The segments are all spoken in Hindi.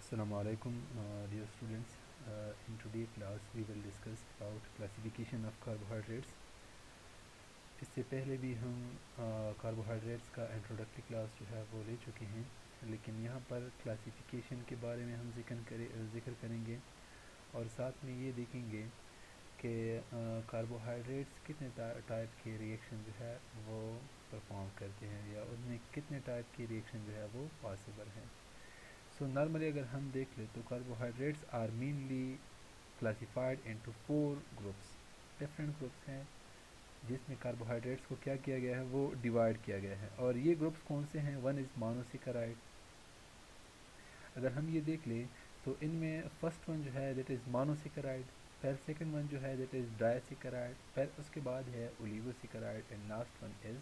Assalamu alaikum, dear students. In today's class, we will discuss about classification of carbohydrates. इससे पहले भी हम कार्बोहाइड्रेट्स का इंट्रोडक्टरी क्लास जो है वो ले चुके हैं, लेकिन यहाँ पर क्लासिफिकेशन के बारे में हम जिक्र करेंगे और साथ में ये देखेंगे कि कार्बोहाइड्रेट्स कितने टाइप के रिएक्शन जो है वो परफॉर्म करते हैं या उनमें कितने टाइप के रिएक्शन जो है वो पॉसिबल हैं. सो नॉर्मली अगर हम देख लें तो carbohydrates are mainly classified into 4 groups. Different groups हैं जिसमें कार्बोहाइड्रेट्स को क्या किया गया है, वो डिवाइड किया गया है. और ये ग्रुप्स कौन से हैं? One is monosaccharide. अगर हम ये देख लें तो इनमें फर्स्ट वन जो है दैट इज़ मोनोसेकेराइड, फिर सेकंड वन जो है दैट इज़ डाइसेकेराइड, फिर उसके बाद है oligosaccharide and last one is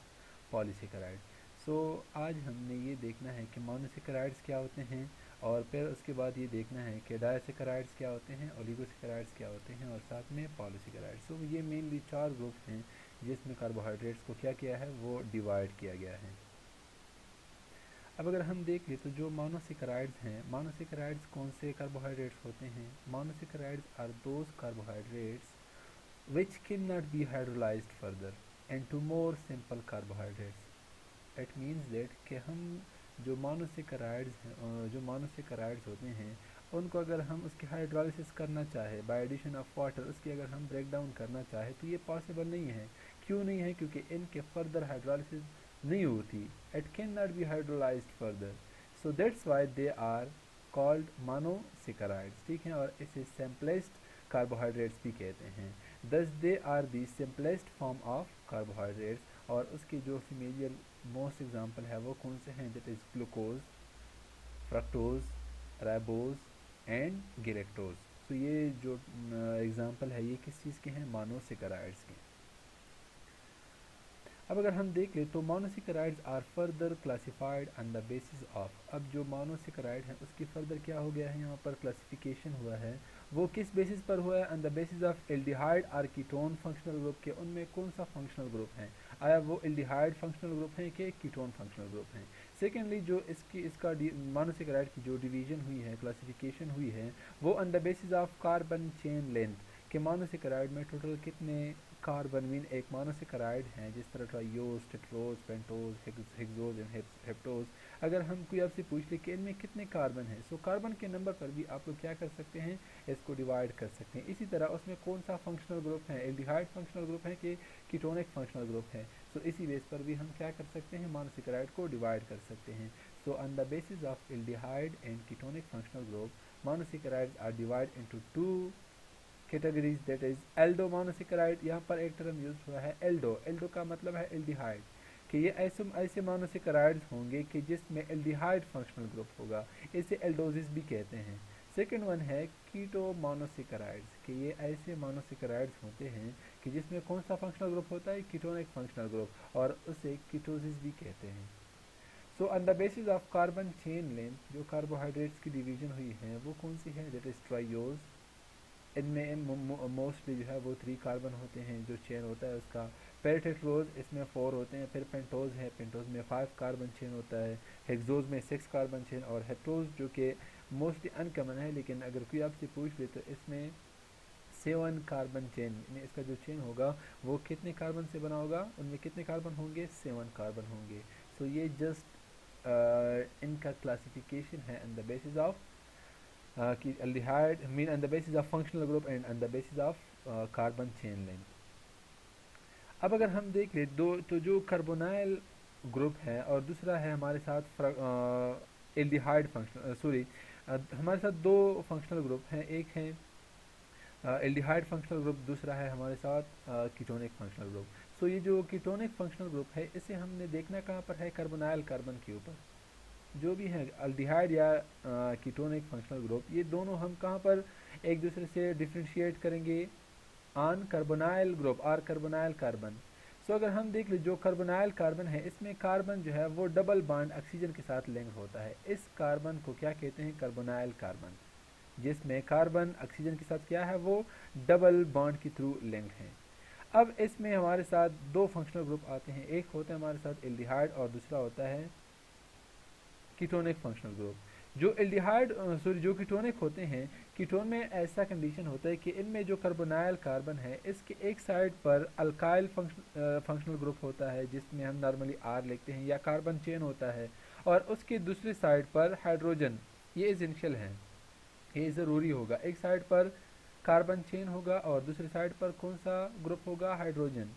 polysaccharide. So आज हमने ये देखना है कि मोनोसेकेराइड्स क्या होते हैं और फिर उसके बाद ये देखना है कि डाइसेकेराइड्स क्या होते हैं, ओलिगोसेकेराइड्स क्या होते हैं और साथ में पॉलीसेकेराइड्स. सो ये मेनली 4 ग्रुप हैं जिसमें कार्बोहाइड्रेट्स को क्या किया है, वो डिवाइड किया गया है. अब अगर हम देख लें तो जो मोनोसेकेराइड्स हैं, मोनोसेकेराइड्स कौन से कार्बोहाइड्रेट्स होते हैं? Monosaccharides are those carbohydrates which cannot be hydrolyzed further into more simple carbohydrates. It means that कि हम जो मोनोसेकेराइड्स होते हैं उनको अगर हम उसकी हाइड्रोलिसिस करना चाहे बाय एडिशन ऑफ वाटर, उसकी अगर हम ब्रेक डाउन करना चाहे तो ये पॉसिबल नहीं है. क्यों नहीं है? क्योंकि इनके फर्दर हाइड्रोलिसिस नहीं होती. It can not be hydrolysed further. So that's why they are called monosaccharides. ठीक है, और इसे सिंपलेस्ट कार्बोहाइड्रेट्स भी कहते हैं. Thus they are the simplest form of carbohydrates. और उसके जो फीमेलियल मोस्ट एग्जांपल है वो कौन से हैं? That is glucose, fructose, ribose and galactose. तो ये जो एग्जांपल है ये किस चीज़ के हैं? मोनोसेकेराइड्स के. अब अगर हम देख लें तो monosaccharides are further classified on the basis of. अब जो मोनोसेकेराइड है उसकी फर्दर क्या हो गया है, यहाँ पर क्लासिफिकेशन हुआ है. वो किस बेसिस पर हुआ है? On the basis of aldehyde और कीटोन फंक्शनल ग्रुप के. उनमें कौन सा फंक्शनल ग्रुप है? आया वो एल्डिहाइड फंक्शनल ग्रुप है कि कीटोन फंक्शनल ग्रुप है? सेकेंडली जो इसका मोनोसेकेराइड की जो डिवीजन हुई है, क्लासिफिकेशन हुई है, वो on the basis of carbon chain length कि मोनोसेकेराइड में टोटल कितने कार्बन मीन एक मोनोसेकेराइड हैं, जिस तरह triose, tetrose, pentose, hexose and heptose. अगर हम कोई आपसे पूछ ले कि इनमें कितने कार्बन हैं, सो कार्बन के नंबर पर भी आप लोग क्या कर सकते हैं, इसको डिवाइड कर सकते हैं. इसी तरह उसमें कौन सा फंक्शनल ग्रुप है, एल्डिहाइड फंक्शनल ग्रुप है कि कीटोनिक फंक्शनल ग्रुप है. सो इसी बेस पर भी हम क्या कर सकते हैं, मोनोसेकेराइड को डिवाइड कर सकते हैं. So on the basis of aldehyde and ketonic functional group, monosaccharides are divide into 2 categories. That is aldo monosaccharide. यहाँ पर एक टर्म यूज हुआ है एल्डो. एल्डो का मतलब है एल्डिहाइड, कि ये ऐसे मोनोसेकेराइड्स होंगे कि जिसमें एल्डिहाइड फंक्शनल ग्रुप होगा. इसे एल्डोजिस भी कहते हैं. सेकेंड वन है कीटो मोनोसेकेराइड्स, कि ये ऐसे मोनोसेकेराइड्स होते हैं कि जिसमें कौन सा फंक्शनल ग्रुप होता है? कीटोनिक फंक्शनल ग्रुप, और उसे कीटोजिस भी कहते हैं. So on the basis of carbon chain length जो कार्बोहाइड्रेट्स की डिवीजन हुई है वो कौन सी है? That is triose. इनमें मोस्टली जो है वो 3 कार्बन होते हैं जो चेन होता है उसका. फिर टेट्रोज, इसमें 4 होते हैं. फिर पेंटोज है, पेंटोज में 5 कार्बन चेन होता है. हेक्सोज में 6 कार्बन चेन. और हेप्टोज जो कि मोस्टली अनकॉमन है, लेकिन अगर कोई आपसे पूछ ले तो इसमें 7 कार्बन चेन, इसका जो चेन होगा वो कितने कार्बन से बना होगा? उनमें कितने कार्बन होंगे? 7 कार्बन होंगे. सो ये जस्ट इनका क्लासिफिकेशन है ऑन द बेसिस ऑफ कि aldehyde mean on the basis of functional group and on the basis of carbon chain length. अब अगर हम देख ले दो तो जो कार्बोनाइल ग्रुप है और दूसरा है हमारे साथ एल्डिहाइड फंक्शनल हमारे साथ 2 फंक्शनल ग्रुप हैं. एक है एल्डिहाइड फंक्शनल ग्रुप, दूसरा है हमारे साथ कीटोनिक फंक्शनल ग्रुप. सो ये जो कीटोनिक फंक्शनल ग्रुप है इसे हमने देखना कहाँ पर है? कार्बोनाइल कार्बन के ऊपर. जो भी है अल्डिहाइड या कीटोनिक फंक्शनल ग्रुप, ये दोनों हम कहाँ पर एक दूसरे से डिफ्रेंशिएट करेंगे? ऑन कार्बोनाइल ग्रुप और कार्बोनाइल कार्बन. सो अगर हम देख ले जो कार्बोनाइल कार्बन है इसमें कार्बन जो है वो डबल बॉन्ड ऑक्सीजन के साथ लिंक होता है. इस कार्बन को क्या कहते हैं? कार्बोनाइल कार्बन, जिसमें कार्बन ऑक्सीजन के साथ क्या है, वो डबल बॉन्ड के थ्रू लिंक है. अब इसमें हमारे साथ 2 फंक्शनल ग्रुप आते हैं. एक होता है हमारे साथ एल्डिहाइड और दूसरा होता है कीटोनिक फंक्शनल ग्रुप. जो एल्डिहाइड सॉरी जो कीटोनिक होते हैं, कीटोन में ऐसा कंडीशन होता है कि इनमें जो कार्बोनाइल कार्बन है इसके एक साइड पर अल्काइल फंक्शनल ग्रुप होता है जिसमें हम नॉर्मली आर लिखते हैं, या कार्बन चेन होता है, और उसके दूसरी साइड पर हाइड्रोजन। ये एसेंशियल है, ये ज़रूरी होगा। एक साइड पर कार्बन चेन होगा और दूसरी साइड पर कौन सा ग्रुप होगा, हाइड्रोजन।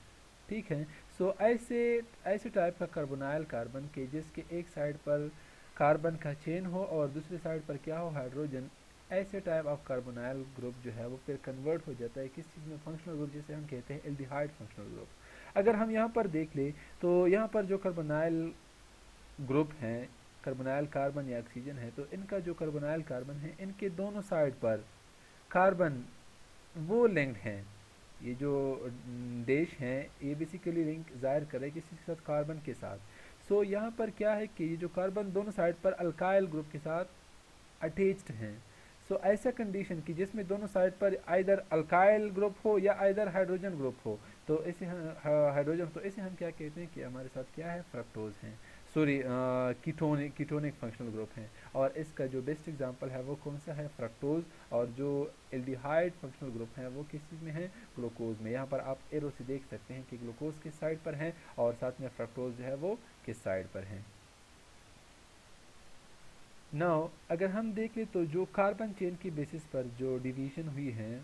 ठीक है। सो ऐसे ऐसे टाइप का कार्बोनाइल कार्बन के जिसके एक साइड पर कार्बन का चेन हो और दूसरी साइड पर क्या हो, हाइड्रोजन, ऐसे टाइप ऑफ कार्बोनाइल ग्रुप जो है वो फिर कन्वर्ट हो जाता है किस चीज़ में, फंक्शनल ग्रुप, जिसे हम कहते हैं एल्डिहाइड फंक्शनल ग्रुप। अगर हम यहाँ पर देख ले तो यहाँ पर जो कार्बोनाइल ग्रुप हैं, कार्बोनाइल कार्बन या ऑक्सीजन है, तो इनका जो कार्बोनाइल कार्बन है इनके दोनों साइड पर कार्बन वो लिंक्ड हैं। ये जो देश हैं ये बेसिकली लिंक जाहिर करे किसी के साथ, कार्बन के साथ। सो यहाँ पर क्या है कि ये जो कार्बन दोनों साइड पर अल्काइल ग्रुप के साथ अटैच्ड हैं। सो ऐसा कंडीशन कि जिसमें दोनों साइड पर आइदर अल्काइल ग्रुप हो या आइदर हाइड्रोजन ग्रुप हो, तो इसे हाइड्रोजन, तो इसे हम क्या कहते हैं कि हमारे साथ क्या है, फ्रक्टोज हैं, सॉरी कीटोनिक फंक्शनल ग्रुप हैं। और इसका जो बेस्ट एग्जांपल है वो कौन सा है, फ्रक्टोज। और जो एल्डिहाइड फंक्शनल ग्रुप हैं वो किस चीज़ में है, ग्लूकोज में। यहाँ पर आप एरो से देख सकते हैं कि ग्लूकोज किस साइड पर है और साथ में फ्रक्टोज जो है वो किस साइड पर है। नाउ अगर हम देखें तो जो कार्बन चेन की बेसिस पर जो डिवीजन हुई है,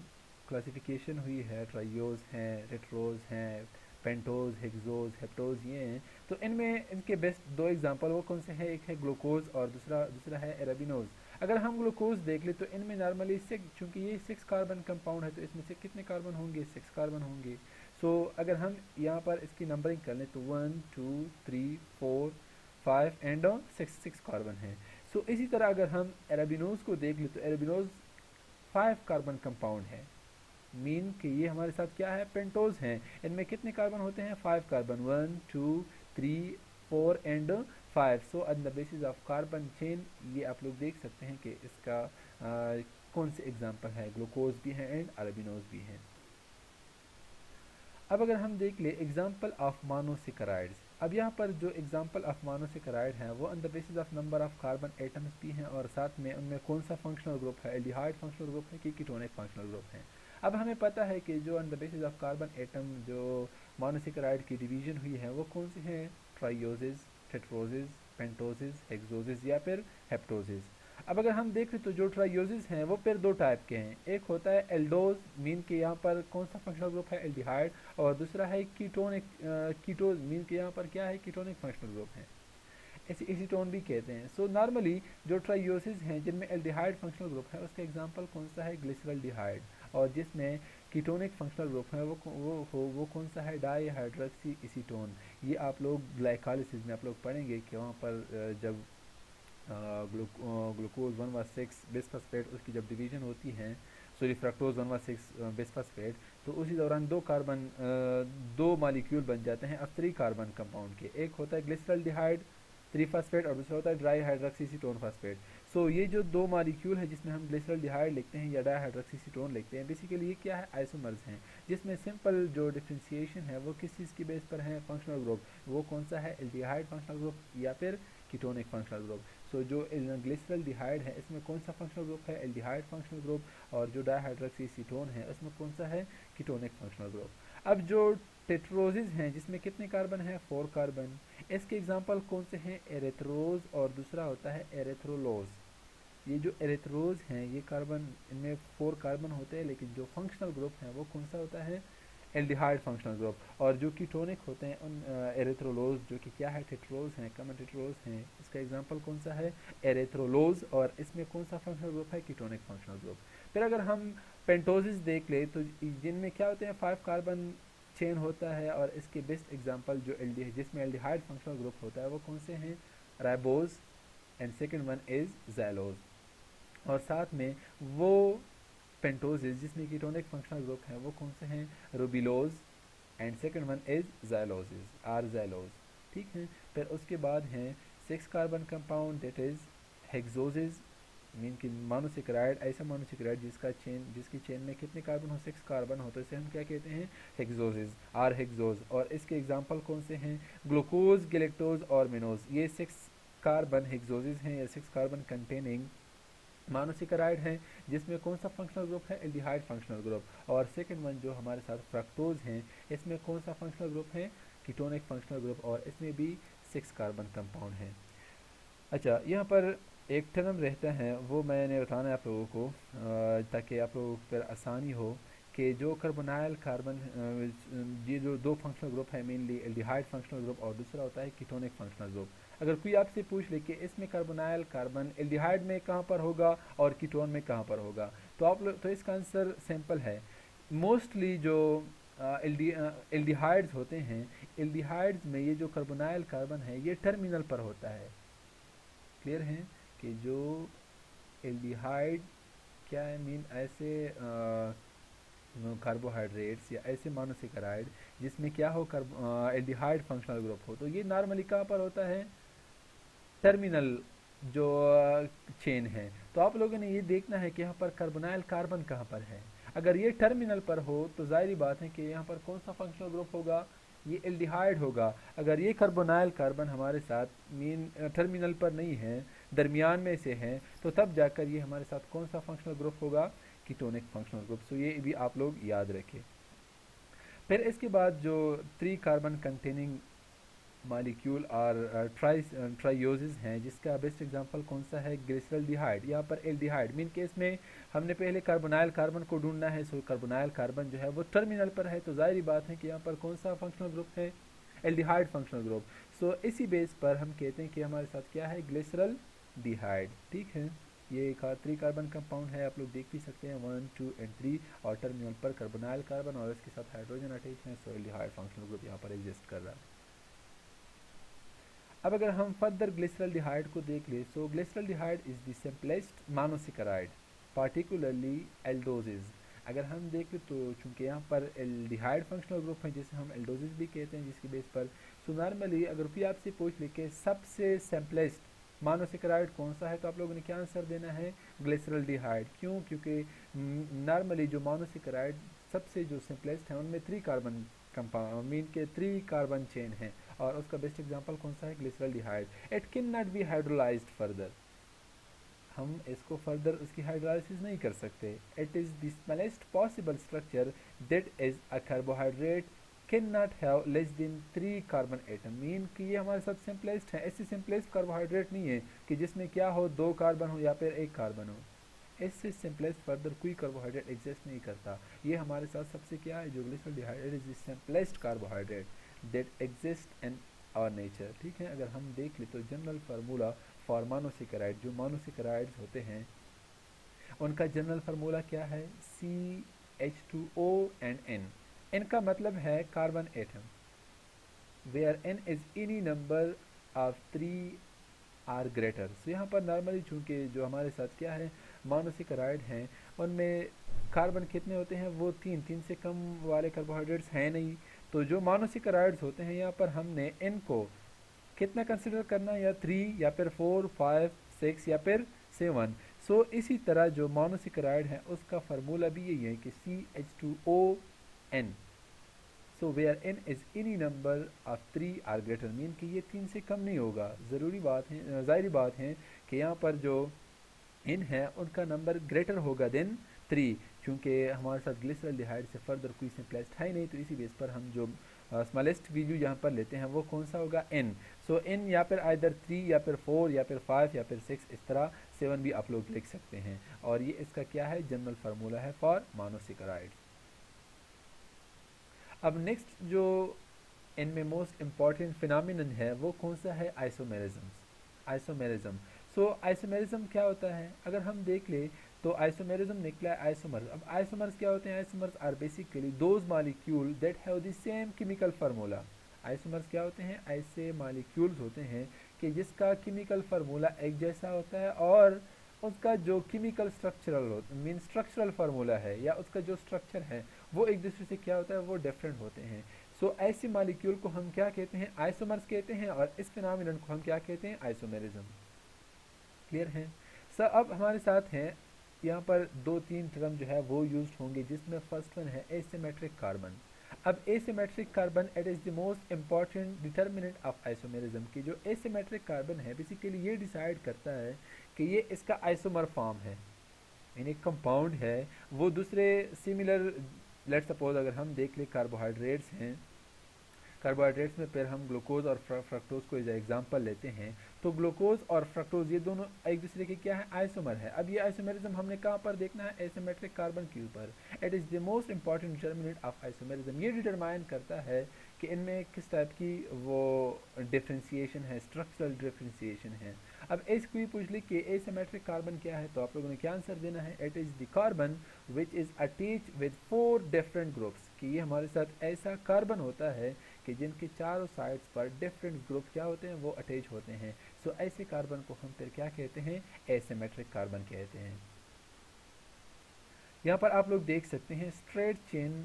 क्लासिफिकेशन हुई है, ट्राइयोज हैं, रेट्रोज हैं, पेंटोज, हेक्सोज, हेप्टोज, ये हैं। तो इनमें इनके बेस्ट दो एग्जांपल वो कौन से हैं, एक है ग्लूकोज और दूसरा दूसरा है एराबिनोज। अगर हम ग्लूकोज देख ले तो इनमें नॉर्मली सिक्स, चूँकि ये 6 कार्बन कंपाउंड है तो इसमें से कितने कार्बन होंगे, 6 कार्बन होंगे। सो अगर हम यहाँ पर इसकी नंबरिंग कर लें तो 1 2 3 4 5 एंड 6 कार्बन है। सो इसी तरह अगर हम एराबिनोज को देख लें तो एराबिनोज 5 कार्बन कंपाउंड है, मीन कि ये हमारे साथ क्या है, पेंटोज हैं। इनमें कितने कार्बन होते हैं, 5 carbon, 1 2 3 4 and 5। So on the basis of carbon chain ये आप लोग देख सकते हैं कि इसका कौन से एग्जाम्पल है, ग्लूकोज भी है एंड अरबिनोज भी हैं। अब अगर हम देख ले एग्जाम्पल ऑफ मोनोसेकेराइड्स, अब यहाँ पर जो एग्जाम्पल ऑफ मोनोसेकेराइड हैं वो on the basis of number of carbon atoms भी हैं और साथ में उनमें कौन सा फंक्शनल ग्रुप है, एल्डिहाइड फंक्शनल ग्रुप है कि कीटोनिक फंक्शनल ग्रुप है। अब हमें पता है कि जो on the basis of carbon atom जो मोनोसेकेराइड की डिवीजन हुई है वो कौन सी है, ट्राइयोसिस, टेट्रोसिस, पेंटोसिस, हेक्सोसिस या फिर हेप्टोसिस। अब अगर हम देखें तो जो ट्राइयोसिस हैं वो फिर दो टाइप के हैं, एक होता है एल्डोज, मीन के यहाँ पर कौन सा फंक्शनल ग्रुप है, एल्डिहाइड, और दूसरा है कीटोनिक, कीटोज, मीन के यहाँ पर क्या है, कीटोनिक फंक्शनल ग्रुप है, इसे एसीटोन भी कहते हैं। सो नॉर्मली जो ट्राइयोसिस हैं जिनमें एल्डिहाइड फंक्शनल ग्रुप है उसका एग्जांपल कौन सा है, ग्लिसरल्डिहाइड, और जिसमें कीटोनिक फंक्शनल ग्रुप है वो कौन सा है, डाई हाइड्रोक्सी एसीटोन। ये आप लोग ग्लाइकोलिसिस में आप लोग पढ़ेंगे कि वहाँ पर जब ग्लूकोज 1 व 6 बिसफास्फेट उसकी जब डिवीजन होती है, सॉरी फ्रक्टोज 1 व 6 बिसफास्फेट, तो उसी दौरान दो मालिक्यूल बन जाते हैं अब 3 कार्बन कंपाउंड के, एक होता है ग्लिसरल्डिहाइड 3 फास्फेट और दूसरा होता है ड्राई हाइड्रोक्सीसीटोन फास्फेट। सो ये जो दो मालिक्यूल है जिसमें हम ग्लिसरल्डिहाइड लिखते हैं या डाई हाइड्रोक्सीसीटोन लिखते हैं, बेसिकली ये क्या है, आइसोमर्स हैं, जिसमें सिंपल जो डिफ्रेंशिएशन है वो किस चीज़ की बेस पर है, फंक्शनल ग्रुप, वो कौन सा है, एल्डिहाइड फंक्शनल ग्रुप या फिर कीटोनिक फंक्शनल ग्रुप। सो जो ग्लिसरल्डिहाइड है इसमें कौन सा फंक्शनल ग्रुप है, एल्डिहाइड फंक्शनल ग्रुप, और जो डाईहाइड्रोक्सीसीटोन है उसमें कौन सा है, कीटोनिक फंक्शनल ग्रुप। अब जो टेट्रोजिस हैं जिसमें कितने कार्बन है, 4 कार्बन, इसके एग्जांपल कौन से हैं, एरेथ्रोज और दूसरा होता है एरेथ्रोलोज। ये जो एरेथ्रोज हैं ये कार्बन, इनमें 4 कार्बन होते हैं लेकिन जो फंक्शनल ग्रुप है वो कौन सा होता है, एल्डिहाइड फंक्शनल ग्रुप। और जो कीटोनिक होते हैं उन एरेथ्रोलोज जो कि क्या है, टेट्रोज हैं, कॉमन टेट्रोज हैं, इसका एग्जांपल कौन सा है, एरेथ्रोलोज, और इसमें कौन सा फंक्शनल ग्रुप है, कीटोनिक फंक्शनल ग्रुप। फिर अगर हम पेंटोसिस देख ले तो जिनमें क्या होते हैं, 5 कार्बन चेन होता है, और इसके बेस्ट एग्जांपल जो एल्डी जिसमें एल्डिहाइड फंक्शनल ग्रुप होता है वो कौन से हैं, ribose, and second one is xylose. और साथ में वो पेंटोसिस जिसमें कीटोनिक फंक्शनल ग्रुप है वो कौन से हैं, ribulose, and second one is xyloses, or xylose. ठीक है। फिर उसके बाद हैं 6 carbon compound, that is hexoses, mean की मोनोसेकेराइड, ऐसा मोनोसेकेराइड जिसकी चेन में कितने कार्बन हो, 6 कार्बन हो, तो इसे हम क्या कहते हैं, हेक्सोसिस, आर हेक्सोस। और इसके एग्जांपल कौन से हैं, ग्लूकोज, गैलेक्टोज और मिनोज, ये 6 कार्बन हेक्सोसिस हैं या 6 कार्बन कंटेनिंग मोनोसेकेराइड हैं, जिसमें कौन सा फंक्शनल ग्रुप है, एल्डिहाइड फंक्शनल ग्रुप। और सेकंड वन जो हमारे साथ फ्रक्टोज हैं, इसमें कौन सा फंक्शनल ग्रुप है, कीटोनिक फंक्शनल ग्रुप, और इसमें भी 6 कार्बन कंपाउंड हैं। अच्छा, यहाँ पर एक टर्म रहता है, वो मैंने बताना है आप लोगों को ताकि आप लोगों पर आसानी हो कि जो कार्बोनाइल कार्बन ये जो दो फंक्शनल ग्रुप है, मेनली एल्डिहाइड फंक्शनल ग्रुप और दूसरा होता है कीटोनिक फंक्शनल ग्रुप। अगर कोई आपसे पूछ ले कि इसमें कार्बोनाइल कार्बन एल्डिहाइड में कहाँ पर होगा और कीटोन में कहाँ पर होगा, तो आप लोग तो इसका आंसर सिंपल है। मोस्टली जो एल्डिहाइड्स होते हैं, एल्डिहाइड्स में ये जो कार्बोनाइल कार्बन है ये टर्मिनल पर होता है। क्लियर है कि जो एल्डिहाइड क्या है, मीन ऐसे कार्बोहाइड्रेट्स या ऐसे मोनोसेकेराइड जिसमें क्या हो एल्डिहाइड फंक्शनल ग्रुप हो, तो ये नॉर्मली कहाँ पर होता है, टर्मिनल जो चेन है। तो आप लोगों ने ये देखना है कि यहाँ पर कार्बोनाइल कार्बन कहाँ पर है। अगर ये टर्मिनल पर हो तो जाहिर बात है कि यहाँ पर कौन सा फंक्शनल ग्रुप होगा, ये एल्डिहाइड होगा। अगर ये कार्बोनाइल कार्बन हमारे साथ मीन टर्मिनल पर नहीं है, दरमियान में से है, तो तब जाकर ये हमारे साथ कौन सा फंक्शनल ग्रुप होगा, कीटोनिक फंक्शनल ग्रुप। सो ये भी आप लोग याद रखें। फिर इसके बाद जो 3 कार्बन कंटेनिंग मालिक्यूल और ट्राइयोसिस हैं, जिसका बेस्ट एग्जांपल कौन सा है, ग्लिसरल्डिहाइड। यहाँ पर एल्डिहाइड मीन केस में हमने पहले कार्बोनाइल कार्बन को ढूंढना है, सो कार्बोनाइल कार्बन जो है वो टर्मिनल पर है, तो जाहिर बात है कि यहाँ पर कौन सा फंक्शनल ग्रुप है, एल्डिहाइड फंक्शनल ग्रुप। सो इसी बेस पर हम कहते हैं कि हमारे साथ क्या है, ग्लिसरल्डिहाइड। ठीक है, ये 3 कार्बन कंपाउंड है, आप लोग देख भी सकते हैं 1 2 एंड 3, और टर्मिनल पर कार्बोनाइल कार्बन और इसके साथ हाइड्रोजन अटैच है, सो एल्डिहाइड फंक्शनल ग्रुप यहाँ पर एग्जिस्ट कर रहा है। अब अगर हम फर्दर ग्लिसरल्डिहाइड को देख ले, so glyceraldehyde is the simplest monosaccharide, particularly aldoses. अगर हम देखें तो चूंकि यहाँ पर एल्डिहाइड फंक्शनल ग्रुप है जिसे हम एल्डोजिस भी कहते हैं, जिसकी बेस पर सो नॉर्मली अगर कोई आपसे पूछ ले कि सबसे सिंपलेस्ट मोनोसेकेराइड कौन सा है, तो आप लोगों ने क्या आंसर देना है, ग्लिसरल्डिहाइड। क्यों, क्योंकि नॉर्मली जो मोनोसेकेराइड सबसे जो सिंपलेस्ट है उनमें 3 कार्बन कंपाउंड मीन के 3 कार्बन चेन है, और उसका बेस्ट एग्जांपल कौन सा है, glyceraldehyde. It can not be hydrolysed further, हम इसको फर्दर उसकी हाइड्रोलाइसिस नहीं कर सकते। It is the smallest possible structure that is a carbohydrate can not have less than 3 carbon atom. Mean कि ये हमारे साथ सिंपलेस्ट है, ऐसी सिंपलेस्ट कार्बोहाइड्रेट नहीं है कि जिसमें क्या हो 2 कार्बन हो या फिर 1 कार्बन हो। इससे सिंपलेस्ट फर्दर कोई कार्बोहाइड्रेट एग्जिस्ट नहीं करता। ये हमारे साथ सबसे क्या है, जो glyceraldehyde is the simplest carbohydrate that exist in our nature. ठीक है, अगर हम देख ले तो जनरल फार्मूला फॉर मोनोसेकेराइड, जो मोनोसेकेराइड्स होते हैं उनका जनरल फार्मूला क्या है, CH2O एंड N। N का मतलब है carbon atom, where N is any number of 3 or greater. So यहाँ पर नॉर्मली चूंकि जो हमारे साथ क्या है मोनोसेकेराइड हैं, उनमें कार्बन कितने होते हैं, वो 3 से कम वाले कार्बोहाइड्रेट्स हैं नहीं। तो जो मोनोसेकेराइड्स होते हैं यहाँ पर हमने N को कितना कंसिडर करना है, या 3 या फिर 4 5 6 या फिर 7। सो इसी तरह जो मोनोसेकेराइड है उसका फार्मूला भी यही है कि CH2ON। So where N is any number of 3 or greater, mean कि ये 3 से कम नहीं होगा। ज़रूरी बात है, ज़ाहिर बात है कि यहाँ पर जो N है उनका नंबर ग्रेटर होगा देन 3, क्योंकि हमारे साथ ग्लिसरल्डिहाइड से फर्दर कोई सिंपलेस्ट है ही नहीं। तो इसी बेस पर हम जो स्मॉलेस्ट वैल्यू यहाँ पर लेते हैं वो कौन सा होगा, N। सो N या फिर आइदर 3 या फिर 4 या फिर 5 या फिर 6, इस तरह 7 भी आप लोग लिख सकते हैं। और ये इसका क्या है, जनरल फार्मूला है फॉर मोनोसेकेराइड। अब नेक्स्ट जो इनमें मोस्ट इम्पॉर्टेंट फिनोमिनन है वो कौन सा है, आइसोमेरिज्म। सो आइसोमेरिज्म क्या होता है, अगर हम देख ले तो आइसोमेरिज्म निकला है आइसोमर्स। अब आइसोमर्स क्या होते हैं, isomers are basically those molecule that have the same chemical formula. Isomers क्या होते हैं, ऐसे मॉलिक्यूल्स होते हैं कि जिसका केमिकल फार्मूला एक जैसा होता है और उसका जो chemical structural mean structural formula है या उसका जो स्ट्रक्चर है वो एक दूसरे से क्या होता है, वो डिफरेंट होते हैं। सो ऐसे मॉलिक्यूल को हम क्या कहते हैं, आइसोमर्स कहते हैं, और इस फिनोमिनन को हम क्या कहते हैं, आइसोमेरिज्म। क्लियर है सर। अब हमारे साथ हैं यहाँ पर 2-3 टर्म जो है वो यूज्ड होंगे, जिसमें फर्स्ट वन है एसिमेट्रिक कार्बन। अब asymmetric carbon it is the most important determinant of isomerism की जो एसिमेट्रिक कार्बन है बेसिकली ये डिसाइड करता है कि ये इसका आइसोमर फॉर्म है, यानी कंपाउंड है वो दूसरे सिमिलर, लेट सपोज अगर हम देख ले कार्बोहाइड्रेट्स हैं, कार्बोहाइड्रेट्स में फिर हम ग्लूकोज और फ्रक्टोज को एज एग्जांपल लेते हैं, तो ग्लूकोज और फ्रक्टोज ये दोनों एक दूसरे के क्या है, आइसोमर है। अब ये आइसोमेरिज्म हमने कहाँ पर देखना है, एसिमेट्रिक कार्बन के ऊपर। It is the most important determinant of isomerism, ये डिटरमाइन करता है कि इनमें किस टाइप की वो डिफ्रेंसिएशन है, स्ट्रक्चरल डिफ्रेंसिएशन है। अब ऐसे कोई पूछ ली कि एसिमेट्रिक कार्बन क्या है, तो आप लोगों ने क्या आंसर देना है, it is the carbon which is attach with 4 different groups, कि ये हमारे साथ ऐसा कार्बन होता है कि जिनके चारों साइड्स पर डिफरेंट ग्रुप क्या होते हैं, वो अटैच होते हैं। सो ऐसे कार्बन को हम फिर क्या कहते हैं, एसिमेट्रिक कार्बन कहते हैं। यहाँ पर आप लोग देख सकते हैं straight chain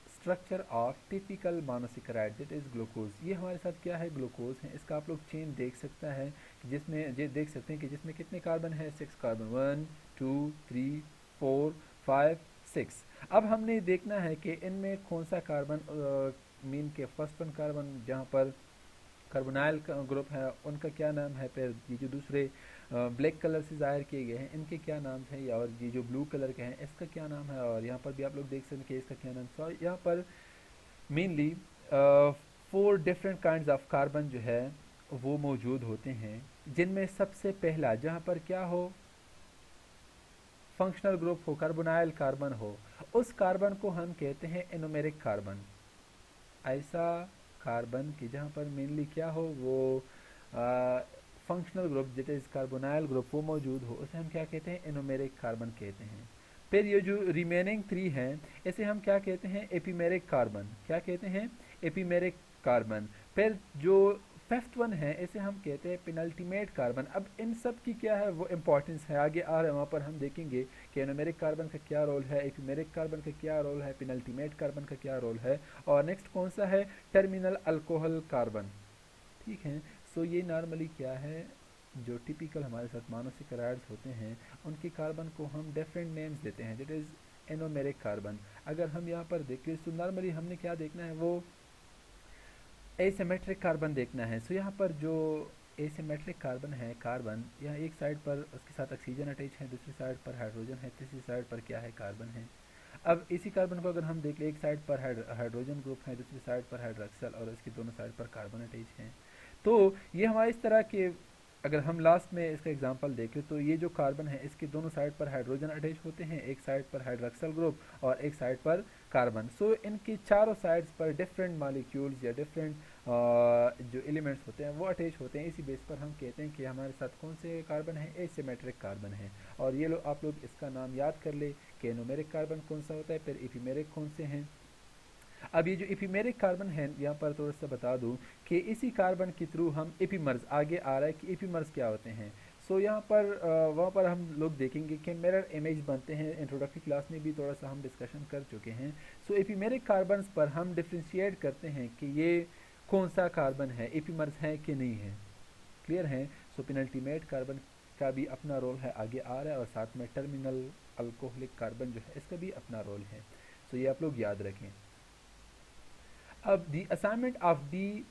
structure of typical monosaccharide that is glucose, ये हमारे साथ क्या है, ग्लूकोज है। इसका आप लोग चेन देख सकता है जिसमें ये देख सकते हैं कि जिसमें कितने कार्बन है, 6 कार्बन, 1 2 3 4 5 6। अब हमने देखना है कि इनमें कौन सा कार्बन मीन के फर्स्ट वन कार्बन जहाँ पर कार्बोनाइल ग्रुप है उनका क्या नाम है, फिर ये जो दूसरे ब्लैक कलर से ज़ाहिर किए गए हैं इनके क्या नाम है, और ये जो ब्लू कलर के हैं इसका क्या नाम है, और यहाँ पर भी आप लोग देख सकते हैं कि इसका क्या नाम। सो यहाँ पर mainly 4 different kinds of carbon जो है वो मौजूद होते हैं, जिनमें सबसे पहला जहाँ पर क्या हो, फंक्शनल ग्रुप हो, कार्बोनाइल कार्बन हो, उस कार्बन को हम कहते हैं एनोमेरिक कार्बन। ऐसा कार्बन की जहाँ पर मेनली क्या हो, वो functional group that is carbonyl group वो मौजूद हो, उसे हम क्या कहते हैं, एनोमेरिक कार्बन कहते हैं। फिर ये जो रिमेनिंग 3 हैं इसे हम क्या कहते हैं, एपीमेरिक कार्बन, क्या कहते हैं, एपीमेरिक कार्बन। फिर जो 5th वन है इसे हम कहते हैं पेनल्टीमेट कार्बन। अब इन सब की क्या है वो इंपॉर्टेंस है, आगे आ रहा है वहाँ पर हम देखेंगे कि एनोमेरिक कार्बन का क्या रोल है, एपीमेरिक कार्बन का क्या रोल है, पेनल्टीमेट कार्बन का क्या रोल है, और नेक्स्ट कौन सा है, टर्मिनल अल्कोहल कार्बन। ठीक है, सो ये नॉर्मली क्या है, जो टिपिकल हमारे साथ मोनोसेकेराइड्स होते हैं उनके कार्बन को हम डिफरेंट नेम्स देते हैं, दैट इज़ एनोमेरिक कार्बन। अगर हम यहाँ पर देखें तो नॉर्मली हमने क्या देखना है, वो एसिमेट्रिक कार्बन देखना है। सो यहाँ पर जो एसिमेट्रिक कार्बन है, कार्बन यहाँ एक साइड पर उसके साथ ऑक्सीजन अटैच है, दूसरी साइड पर हाइड्रोजन है, तीसरी साइड पर क्या है, कार्बन है। अब इसी कार्बन को अगर हम देख लें, एक साइड पर हाइड्रोजन ग्रुप है, दूसरी साइड पर हाइड्रोक्सल, और इसकी दोनों साइड पर कार्बन अटैच हैं। तो ये हमारे इस तरह के, अगर हम लास्ट में इसका एग्जांपल देखें तो ये जो कार्बन है इसके दोनों साइड पर हाइड्रोजन अटैच होते हैं, एक साइड पर हाइड्रोक्सल ग्रुप और एक साइड पर कार्बन। सो इनकी चारों साइड्स पर डिफरेंट मॉलिक्यूल्स या डिफरेंट जो एलिमेंट्स होते हैं वो अटैच होते हैं। इसी बेस पर हम कहते हैं कि हमारे साथ कौन से कार्बन है, एसिमेट्रिक कार्बन है। और ये लो आप लोग इसका नाम याद कर ले कि एनोमेरिक कार्बन कौन सा होता है, फिर एपीमेरिक कौन से हैं। अब ये जो एपीमेरिक कार्बन है यहाँ पर थोड़ा सा बता दूं कि इसी कार्बन के थ्रू हम एपीमर्स, आगे आ रहा है कि एपीमर्स क्या होते हैं। सो यहाँ पर वहाँ पर हम लोग देखेंगे कि मिरर इमेज बनते हैं, इंट्रोडक्टरी क्लास में भी थोड़ा सा हम डिस्कशन कर चुके हैं। सो एपीमेरिक कार्बन पर हम डिफ्रेंशिएट करते हैं कि ये कौन सा कार्बन है, एपीमर्स है कि नहीं है, क्लियर है। सो पेनल्टीमेट कार्बन का भी अपना रोल है, आगे आ रहा है, और साथ में टर्मिनल अल्कोहलिक कार्बन जो है इसका भी अपना रोल है। सो ये आप लोग याद रखें। अब the assignment of the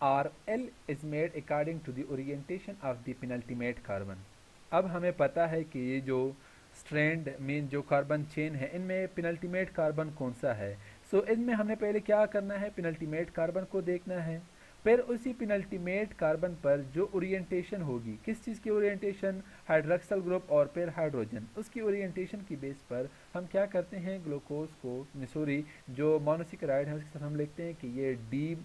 RL is made according to the orientation of the penultimate carbon। अब हमें पता है कि ये जो स्ट्रैंड मीन जो कार्बन चेन है इनमें पेनल्टीमेट कार्बन कौन सा है। सो इनमें हमने पहले क्या करना है, पेनल्टीमेट कार्बन को देखना है, फिर उसी पेनल्टीमेट कार्बन पर जो ओरिएंटेशन होगी, किस चीज़ की ओरिएंटेशन, हाइड्रोक्सल ग्रुप और फिर हाइड्रोजन, उसकी ओरिएंटेशन की बेस पर हम क्या करते हैं, ग्लूकोज को सॉरी जो मोनोसेकेराइड है उसके साथ हम लिखते हैं कि ये डी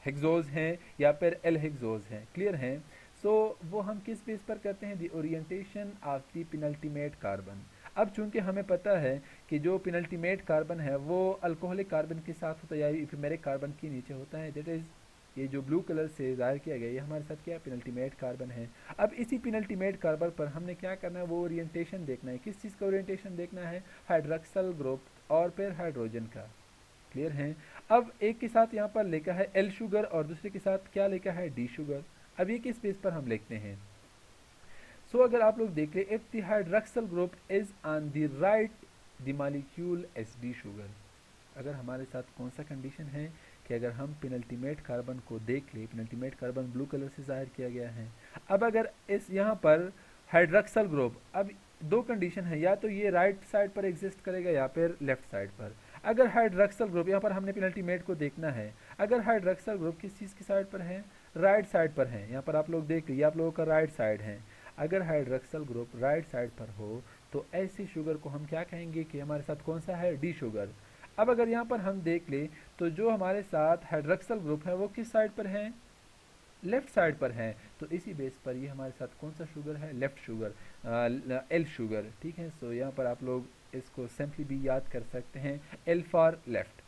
हेक्सोज हैं या फिर एल हेक्सोज हैं, क्लियर हैं। सो वो हम किस बेस पर करते हैं, the orientation of the penultimate carbon. अब चूंकि हमें पता है कि जो पेनल्टीमेट कार्बन है वो अल्कोहलिक कार्बन के साथ होता है या इफिमेरिक कार्बन के नीचे होता है, दैट इज ये जो ब्लू कलर से जाहिर किया गया ये हमारे साथ क्या है, पेनल्टीमेट कार्बन है। अब इसी पेनल्टीमेट कार्बन पर हमने क्या करना है, वो ओरिएंटेशन देखना है, किस चीज़ का ओरिएंटेशन देखना है, हाइड्रोक्सल ग्रुप और फिर हाइड्रोजन का, क्लियर है। अब एक के साथ यहाँ पर लिखा है एल शुगर और दूसरे के साथ क्या लिखा है, डी शुगर। अब ये किस बेस पर हम लिखते हैं, सो अगर आप लोग देख ले, if the hydroxyl group is on the right the molecule S D sugar. अगर हमारे साथ कौन सा कंडीशन है कि अगर हम पेनल्टीमेट कार्बन को देख ले, पेनल्टीमेट कार्बन ब्लू कलर से जाहिर किया गया है। अब अगर इस यहाँ पर हाइड्रॉक्सल ग्रुप, अब दो कंडीशन है, या तो ये राइट साइड पर एग्जिस्ट करेगा या फिर लेफ्ट साइड पर। अगर हाइड्रॉक्सल ग्रुप, यहाँ पर हमने पेनल्टीमेट को देखना है, अगर हाइड्रॉक्सल ग्रुप किस चीज़ की साइड पर है, राइट साइड पर है। यहाँ पर आप लोग देख लीजिए, आप लोगों का राइट साइड है। अगर हाइड्रॉक्सल ग्रुप राइट साइड पर हो तो ऐसी शुगर को हम क्या कहेंगे कि हमारे साथ कौन सा है, डी शुगर। अब अगर यहाँ पर हम देख ले तो जो हमारे साथ हाइड्रॉक्सल ग्रुप है वो किस साइड पर है, लेफ्ट साइड पर है। तो इसी बेस पर ये हमारे साथ कौन सा शुगर है, लेफ्ट शुगर, एल शुगर। ठीक है, सो यहाँ पर आप लोग इसको सिंपली भी याद कर सकते हैं, एल फॉर लेफ्ट।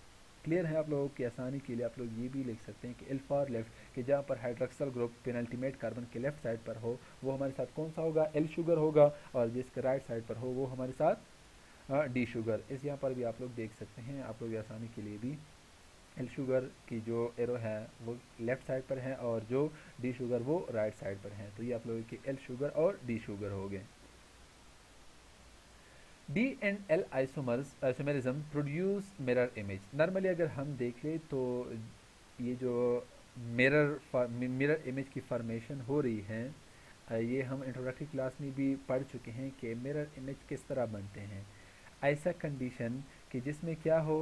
क्लियर है, आप लोगों की आसानी के लिए आप लोग ये भी लिख सकते हैं कि एल फॉर लेफ्ट, कि जहाँ पर हाइड्रॉक्सल ग्रुप पेनल्टीमेट कार्बन के लेफ्ट साइड पर हो वो हमारे साथ कौन सा होगा, एल शुगर होगा, और जिसके राइट साइड पर हो वो हमारे साथ डी शुगर। इस यहाँ पर भी आप लोग देख सकते हैं, आप लोग आसानी के लिए भी एल शुगर की जो एरो है वो लेफ्ट साइड पर है और जो डी शुगर वो राइट साइड पर है। तो ये आप लोगों के एल शुगर और डी शुगर हो गए। D and L isomerism produce mirror image. Normally अगर हम देख ले तो ये जो मिरर इमेज की फॉर्मेशन हो रही है, ये हम इंट्रोडक्टरी क्लास में भी पढ़ चुके हैं कि मिरर इमेज किस तरह बनते हैं। ऐसा कंडीशन कि जिसमें क्या हो,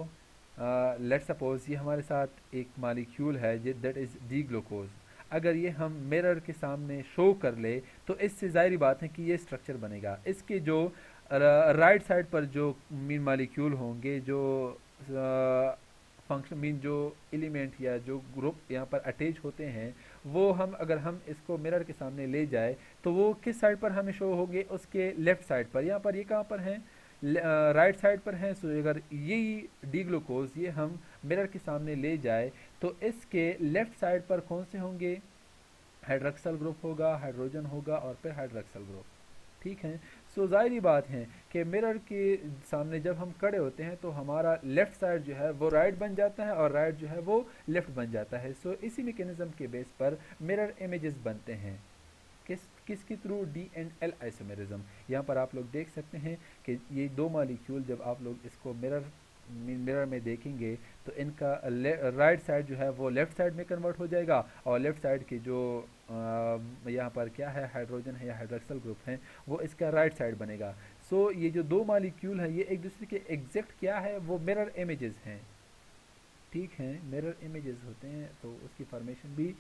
लेट सपोज ये हमारे साथ एक मॉलिक्यूल है दैट इज़ डी ग्लूकोज। अगर ये हम मिरर के सामने शो कर ले तो इससे ज़ाहिर बात है कि ये स्ट्रक्चर बनेगा। इसके जो राइट साइड पर जो मीन मॉलिक्यूल होंगे, जो फंक्शन मीन जो एलिमेंट या जो ग्रुप यहाँ पर अटैच होते हैं, वो हम अगर हम इसको मिरर के सामने ले जाए तो वो किस साइड पर हमें शो होंगे, उसके लेफ्ट साइड पर। यहाँ पर ये कहाँ पर हैं, राइट साइड पर हैं। सो अगर यही डी ग्लूकोज ये हम मिरर के सामने ले जाए तो इसके लेफ्ट साइड पर कौन से होंगे, हाइड्रॉक्सल ग्रुप होगा, हाइड्रोजन होगा और फिर हाइड्रॉक्सल ग्रुप। ठीक है, सो जाहिर बात है कि मिरर के सामने जब हम खड़े होते हैं तो हमारा लेफ्ट साइड जो है वो राइट बन जाता है और राइट जो है वो लेफ्ट बन जाता है। सो इसी मैकेनिज्म के बेस पर मिरर इमेजेस बनते हैं। किसके through, D and L isomerism. यहाँ पर आप लोग देख सकते हैं कि ये दो मॉलिक्यूल जब आप लोग इसको मिरर में देखेंगे तो इनका राइट साइड जो है वो लेफ्ट साइड में कन्वर्ट हो जाएगा और लेफ्ट साइड के जो यहाँ पर क्या है, हाइड्रोजन है या हाइड्रॉक्सल ग्रुप है, वो इसका राइट साइड बनेगा। सो ये जो दो मॉलिक्यूल है ये एक दूसरे के एग्जैक्ट क्या है, वो मिरर इमेजेस हैं। ठीक है, मिरर इमेजेस होते हैं। तो उसकी फॉर्मेशन भी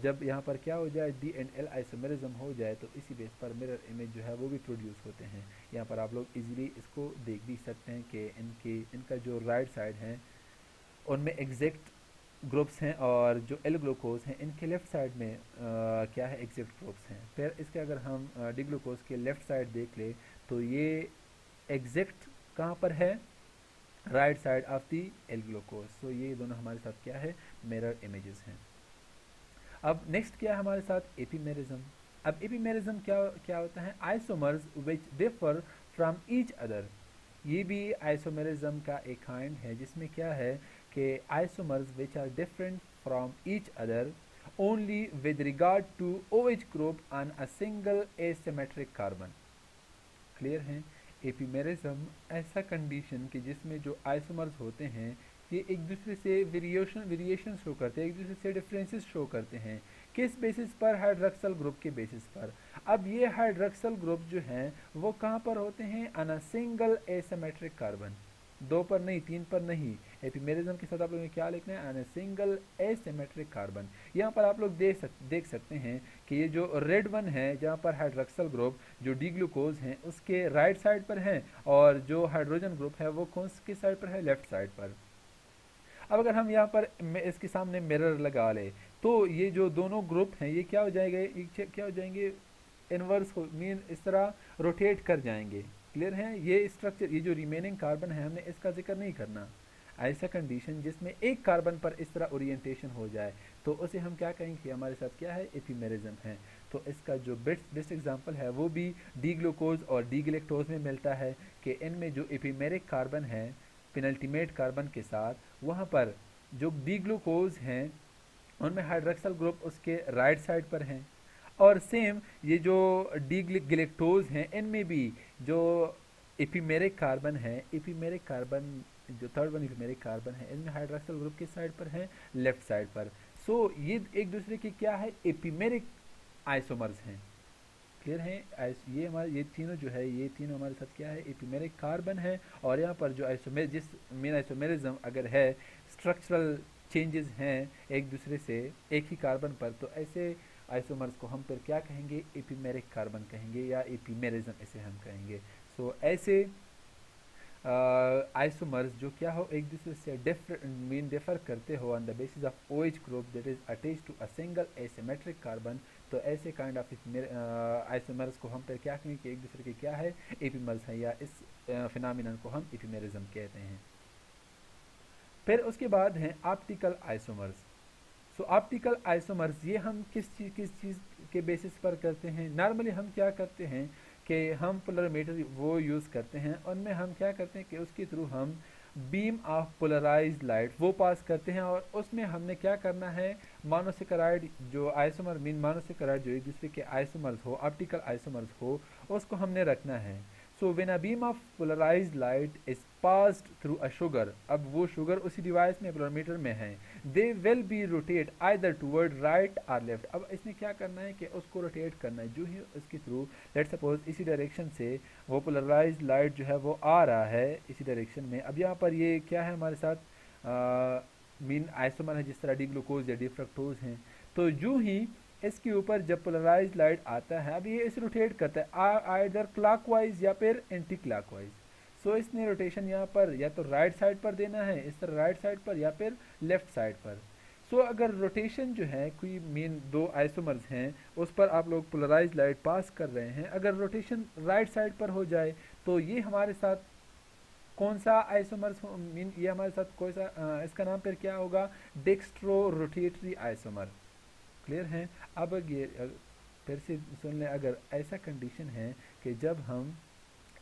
जब यहाँ पर क्या हो जाए, डी एंड एल आइसोमेरिज्म हो जाए तो इसी बेस पर मिरर इमेज जो है वो भी प्रोड्यूस होते हैं। यहाँ पर आप लोग इजीली इसको देख भी सकते हैं कि इनका जो राइट साइड है उनमें एग्जैक्ट ग्रुप्स हैं और जो एल ग्लूकोज हैं इनके लेफ्ट साइड में क्या है, एग्जैक्ट ग्रुप्स हैं। फिर इसके अगर हम डी ग्लूकोज के लेफ्ट साइड देख ले तो ये एग्जैक्ट कहाँ पर है, right side of the L glucose. So ये दोनों हमारे साथ क्या है, मिरर इमेजेस हैं। अब नेक्स्ट क्या है हमारे साथ, एपीमेरिज्म। अब एपीमेरिज्म क्या क्या होता है, isomers which differ from each other. ये भी आइसोमेरिज्म का एक काइंड है जिसमें क्या है कि isomers which are different from each other only with regard to OH group on a single asymmetric carbon. Clear है, एपीमेरिज्म ऐसा कंडीशन कि जिसमें जो आइसोमर्स होते हैं ये एक दूसरे से वेरिएशन शो करते हैं, एक दूसरे से डिफरेंसेस शो करते हैं। किस बेसिस पर, हाइड्रॉक्सल ग्रुप के बेसिस पर। अब ये हाइड्रॉक्सल ग्रुप जो हैं वो कहाँ पर होते हैं, on a single asymmetric carbon, दो पर नहीं, तीन पर नहीं। एपीमेरिज्म के साथ आप लोगों ने क्या लिखना है, on a single asymmetric carbon. यहाँ पर आप लोग देख सकते हैं कि ये जो रेड वन है जहाँ पर हाइड्रॉक्सल ग्रुप जो डी ग्लूकोज हैं उसके राइट साइड पर हैं और जो हाइड्रोजन ग्रुप है वो कौन सी साइड पर है, लेफ्ट साइड पर। अब अगर हम यहाँ पर इसके सामने मिरर लगा ले तो ये जो दोनों ग्रुप हैं ये क्या हो जाएंगे, इनवर्स हो, मीन इस तरह रोटेट कर जाएंगे। क्लियर है, ये स्ट्रक्चर, ये जो रिमेनिंग कार्बन है हमने इसका जिक्र नहीं करना। ऐसा कंडीशन जिसमें एक कार्बन पर इस तरह ओरिएंटेशन हो जाए तो उसे हम क्या कहेंगे, हमारे साथ क्या है, एपीमेरिज्म है। तो इसका जो बेस्ट एग्जांपल है वो भी डी ग्लूकोज और डी गैलेक्टोज में मिलता है कि इनमें जो एपीमेरिक कार्बन है पेनल्टीमेट कार्बन के साथ, वहाँ पर जो डी ग्लूकोज हैं उनमें हाइड्रॉक्सल ग्रुप उसके राइट साइड पर हैं और सेम ये जो डी गैलेक्टोज हैं इनमें भी जो एपीमेरिक कार्बन है, एपीमेरिक कार्बन जो थर्ड वन यूमेरिक कार्बन है इसमें हाइड्रोक्सिल ग्रुप किस साइड पर है, लेफ्ट साइड पर। सो ये एक दूसरे के क्या है, एपीमेरिक आइसोमर्स हैं। क्लियर है, ये हमारे ये तीनों जो है ये तीनों हमारे साथ क्या है, एपीमेरिक कार्बन है। और यहाँ पर जो आइसोमेर जिस मेन आइसोमेरिज्म अगर है, स्ट्रक्चरल चेंजेस हैं एक दूसरे से एक ही कार्बन पर, तो ऐसे आइसोमर्स को हम फिर क्या कहेंगे, एपीमेरिक कार्बन कहेंगे या एपीमेरिज्म इसे हम कहेंगे। सो ऐसे आइसोमर्स जो क्या हो एक दूसरे से डिफर करते हो on the basis of OH group that is attach to a single asymmetric carbon, तो ऐसे काइंड ऑफ आइसोमर्स को हम फिर क्या कहेंगे कि एक दूसरे के क्या है, एपीमर्स है, या इस फिनोमिनन को हम एपीमेरिज्म कहते हैं। फिर उसके बाद हैं ऑप्टिकल आइसोमर्स। सो ऑप्टिकल आइसोमर्स ये हम किस चीज़ के बेसिस पर करते हैं, नॉर्मली हम क्या करते हैं कि हम पोलरोमीटर वो यूज़ करते हैं, उनमें हम क्या करते हैं कि उसके थ्रू हम बीम ऑफ पोलराइज्ड लाइट वो पास करते हैं, और उसमें हमने क्या करना है, मोनोसेकेराइड जो आइसोमर मीन मोनोसेकेराइड जो एक दूसरे के आइसोमर्स हो, ऑप्टिकल आइसोमर्स हो, उसको हमने रखना है। So when a beam of polarised light is passed through a sugar, अब वो शुगर उसी डिवाइस में पोलरोमीटर में है, they will be rotate either toward right और लेफ्ट। अब इसमें क्या करना है कि उसको रोटेट करना है, जो ही उसके थ्रू लेट सपोज इसी डायरेक्शन से वो पोलराइज्ड लाइट जो है वो आ रहा है इसी डायरेक्शन में। अब यहाँ पर ये क्या है हमारे साथ मीन आइसोमर है, जिस तरह डी ग्लूकोज या डी फ्रक्टोज हैं, तो जो ही इसके ऊपर जब पोलराइज्ड लाइट आता है, अब ये इसे रोटेट करता है आइदर क्लॉकवाइज या फिर एंटी क्लॉकवाइज। सो इसने रोटेशन यहाँ पर या तो राइट साइड पर देना है इस तरह राइट साइड पर, या फिर लेफ्ट साइड पर। सो अगर रोटेशन जो है कोई मेन दो आइसोमर्स हैं उस पर आप लोग पोलराइज्ड लाइट पास कर रहे हैं, अगर रोटेशन राइट साइड पर हो जाए तो ये हमारे साथ कौन सा आइसोमर्स मीन ये हमारे साथ कौन सा इसका नाम फिर क्या होगा, डेक्स्ट्रो रोटेटरी आइसोमर। क्लियर है। अब ये फिर से सुन लें, अगर ऐसा कंडीशन है कि जब हम